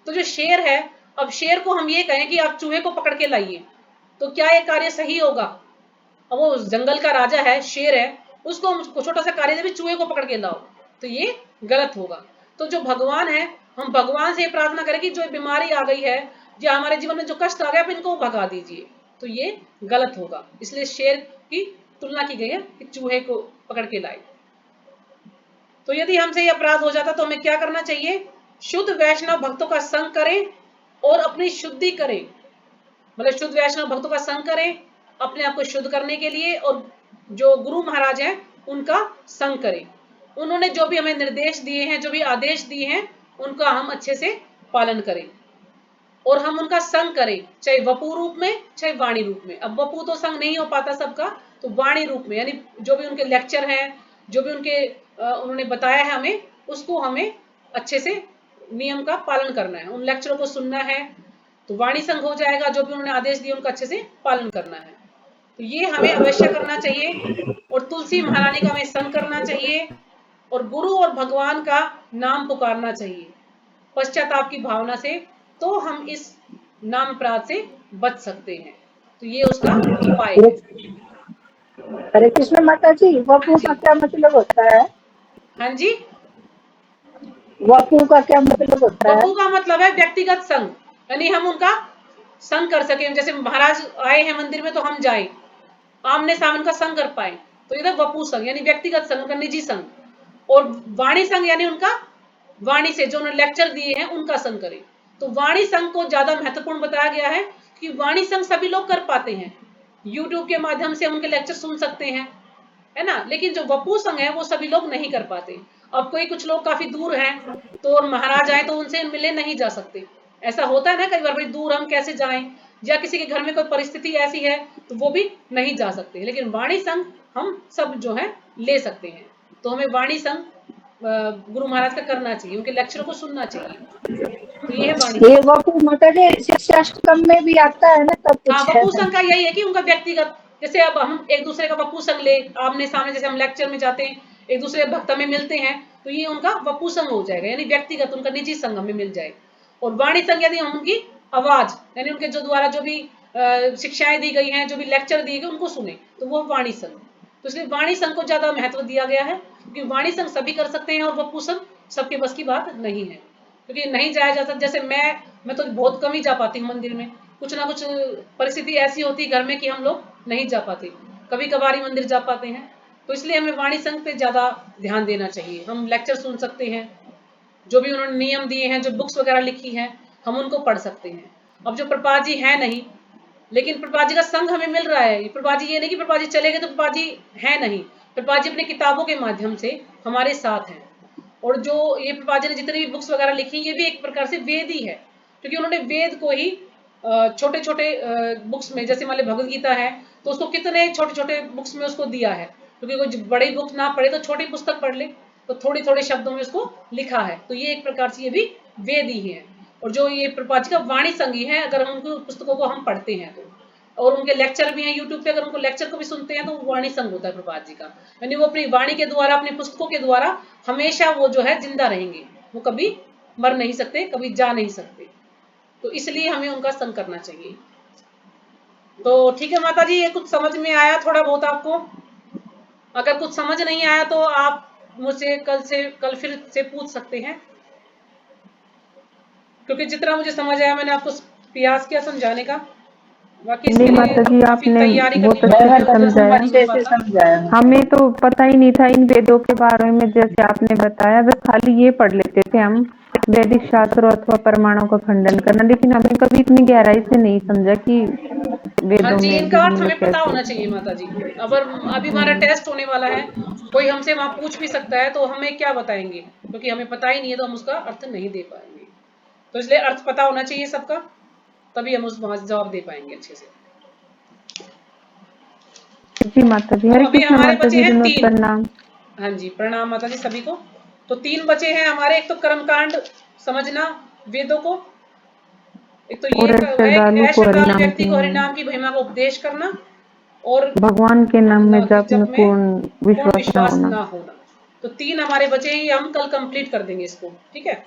तो जो शेर है, अब शेर को हम ये कहें कि आप चूहे को पकड़ के लाइए, तो क्या ये कार्य सही होगा? अब वो जंगल का राजा है, शेर है, उसको छोटा सा कार्य दे भी चूहे को पकड़ के लाओ, तो ये गलत होगा। तो जो भगवान है, हम भगवान से प्रार्थना करें कि जो बीमारी आ गई है या हमारे जीवन में जो कष्ट आ गया आप इनको भगा दीजिए, तो ये गलत होगा। इसलिए शेर की तुलना की गई है कि चूहे को पकड़ के लाए। तो यदि हमसे ये अपराध हो जाता तो हमें क्या करना चाहिए? शुद्ध वैष्णव भक्तों का संग करें और अपनी शुद्धि करें, मतलब शुद्ध वैष्णव भक्तों का संग करें अपने आप को शुद्ध करने के लिए, और जो गुरु महाराज हैं उनका संग करें। उन्होंने जो भी हमें निर्देश दिए हैं, जो भी आदेश दिए हैं, उनका हम अच्छे से पालन करें और हम उनका संग करें, चाहे वपु रूप में चाहे वाणी रूप में। अब वपु तो संग नहीं हो पाता सबका, तो वाणी रूप में, यानी जो भी उनके लेक्चर हैं, जो भी उनके उन्होंने बताया है हमें, उसको हमें अच्छे से नियम का पालन करना है, उन लेक्चरों को सुनना है, तो वाणी संग हो जाएगा। जो भी उन्होंने आदेश दिए उनका अच्छे से पालन करना है, तो ये हमें अवश्य करना चाहिए। और तुलसी महारानी का हमें संग करना चाहिए और गुरु और भगवान का नाम पुकारना चाहिए पश्चाताप की भावना से, तो हम इस नाम अपराध से बच सकते हैं। तो ये उसका उपाय है। हरे कृष्ण माता जी, वपू का क्या मतलब होता है? हाँ जी, वपू का क्या मतलब होता है? वपू का मतलब है व्यक्तिगत संग, यानी हम उनका संग कर सके। जैसे महाराज आए हैं मंदिर में तो हम जाएं, आमने सामने का संग कर पाए, तो ये वपू संग यानी व्यक्तिगत संग, उनका निजी संग। और वाणी संग यानी उनका वाणी से जो उन्होंने लेक्चर दिए हैं उनका संग करें। तो वाणी संग को ज्यादा महत्वपूर्ण बताया गया है कि वाणी संग सभी लोग कर पाते हैं, यूट्यूब के माध्यम से उनके लेक्चर सुन सकते हैं, है ना, लेकिन जो वपू संग है वो सभी लोग नहीं कर पाते। अब कोई कुछ लोग काफी दूर हैं तो और महाराज आए तो उनसे मिले नहीं जा सकते, ऐसा होता है ना कई बार, भाई दूर हम कैसे जाएं, या किसी के घर में कोई परिस्थिति ऐसी है तो वो भी नहीं जा सकते। लेकिन वाणी संग हम सब जो है ले सकते हैं, तो हमें वाणी संग गुरु महाराज का करना चाहिए, उनके लेक्चर को सुनना चाहिए। तो ये है वाणी ये संग। वपू माता जी शिक्षाष्टकम में भी आता है ना, तब हाँ, कुछ है। वपू संग का यही है कि उनका व्यक्तिगत, जैसे अब हम एक दूसरे का वपू संग ले आमने सामने, जैसे हम लेक्चर में जाते हैं एक दूसरे भक्त में मिलते हैं, तो ये उनका वपू संग हो जाएगा, यानी व्यक्तिगत उनका निजी संग हमें मिल जाए। और वाणी संग यदि हम उनकी आवाज, यानी उनके जो द्वारा जो भी शिक्षाएं दी गई हैं, जो भी लेक्चर दिए गए उनको सुने, तो वो वाणी संग। तो इसलिए वाणी संग को ज्यादा महत्व दिया गया है, क्योंकि वाणी संग सभी कर सकते हैं और वपू संग सबके बस की बात नहीं है, क्योंकि नहीं जाया जा सकता। जैसे मैं तो बहुत कम ही जा पाती हूँ मंदिर में, कुछ ना कुछ परिस्थिति ऐसी होती है घर में कि हम लोग नहीं जा पाते, कभी कभार ही मंदिर जा पाते हैं। तो इसलिए हमें वाणी संग पे ज्यादा ध्यान देना चाहिए। हम लेक्चर सुन सकते हैं, जो भी उन्होंने नियम दिए हैं, जो बुक्स वगैरह लिखी हैं, हम उनको पढ़ सकते हैं। अब जो प्रभुपाद जी है नहीं, लेकिन प्रभुपाद जी का संग हमें मिल रहा है। प्रभुपाद जी ये नहीं कि प्रभुपाद जी चले गए तो प्रभुपाद जी है नहीं, प्रभुपाद जी अपने किताबों के माध्यम से हमारे साथ हैं। और जो ये प्रभुपाद जी ने जितनी भी बुक्स वगैरह लिखी, ये भी एक प्रकार से वेद ही है, क्योंकि उन्होंने वेद को ही छोटे छोटे बुक्स में, जैसे मान लो भगवद गीता है तो उसको कितने छोटे छोटे बुक्स में उसको दिया है, क्योंकि कोई बड़ी बुक ना पढ़े तो छोटी पुस्तक पढ़ ले, तो थोड़ी थोड़े शब्दों में उसको लिखा है। तो ये एक प्रकार से ये भी वेद ही है। और जो ये प्रभुपाद जी का वाणी संगी है, अगर हम उनकी पुस्तकों को हम पढ़ते हैं तो, और उनके लेक्चर भी हैं यूट्यूब पे, अगर उनको लेक्चर को भी सुनते हैं तो वाणी संग होता है प्रभुपाद जी का, यानी वो अपनी वाणी के द्वारा, अपनी पुस्तकों के द्वारा हमेशा वो जो है जिंदा रहेंगे, वो कभी मर नहीं सकते, कभी जा नहीं सकते। तो इसलिए हमें उनका संग करना चाहिए। तो ठीक है माता जी, ये कुछ समझ में आया थोड़ा बहुत आपको? अगर कुछ समझ नहीं आया तो आप मुझसे कल फिर से पूछ सकते हैं, क्योंकि जितना मुझे समझ आया मैंने आपको प्रयास किया समझाने का। बाकी इसके नहीं माता जी, लिए काफी आपने तैयारी बहुत करनी अच्छे पड़ती से है, समझाया। समझाया। हमें तो पता ही नहीं था इन वेदों के बारे में, जैसे आपने बताया, बस खाली ये पढ़ लेते थे हम, वैदिक शास्त्रों अथवा प्रमाणों का खंडन करना, लेकिन हमें कभी इतनी गहराई से नहीं समझा कि हाँ वेदों जी, में इनका भी अर्थ मतलब हमें पता कैसे। होना चाहिए माता जी। अगर अभी हमारा टेस्ट होने वाला है, कोई हमसे वहां पूछ भी सकता है तो हमें क्या बताएंगे, क्योंकि हमें पता ही नहीं है तो हम उसका अर्थ नहीं दे पाएंगे। तो इसलिए अर्थ पता होना चाहिए सबका, तभी हम उस वहां जवाब दे पाएंगे अच्छे से। जी माता जी, तो हरे अभी कृष्ण हमारे माता बचे जी, हैं विनोद 3। प्रणाम। हाँ जी, प्रणाम माता जी सभी को। तो 3 बचे हैं हमारे, एक तो कर्मकांड समझना वेदों को, एक तो ये और श्रद्धालु है को श्रद्धालु हरिनाम व्यक्ति की को हरिनाम की महिमा का उपदेश करना, और भगवान के नाम में अल्लाह के जप में जप में पूर्ण पूर्ण विश्वास न विश्वास होना। ना होना। तो 3 हमारे बचे हैं, ये हम कल कंप्लीट कर देंगे इसको, ठीक है।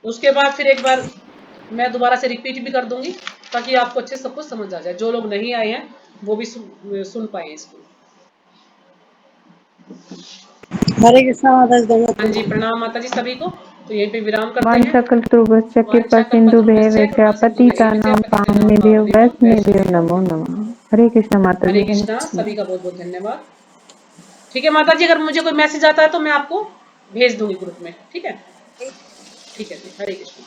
उसके बाद फिर एक बार मैं दोबारा से रिपीट भी कर दूंगी, ताकि आपको अच्छे सब कुछ समझ आ जाए, जो लोग नहीं आए हैं वो भी सुन पाए इसको। हरे कृष्णा माता जी। हाँ जी, प्रणाम माता जी सभी को। तो यहीं पे विराम करते हैं। वांछा कल्पतरुभ्यश्च कृपा सिंधु वाञ्छाकल्पतरुभ्यश्च भैः कृपासिन्धुभ्यश्च पतितानां पावनेभ्यो पतितानां वैष्णवेभ्यो वैष्णवेभ्यो नमो नमः। हरे कृष्ण माता हरे जी, हरे कृष्णा, कृष्ण। सभी का बहुत बहुत धन्यवाद। ठीक है माता जी, अगर मुझे कोई मैसेज आता है तो मैं आपको भेज दूंगी ग्रुप में, ठीक है। ठीक है जी, हरे कृष्ण।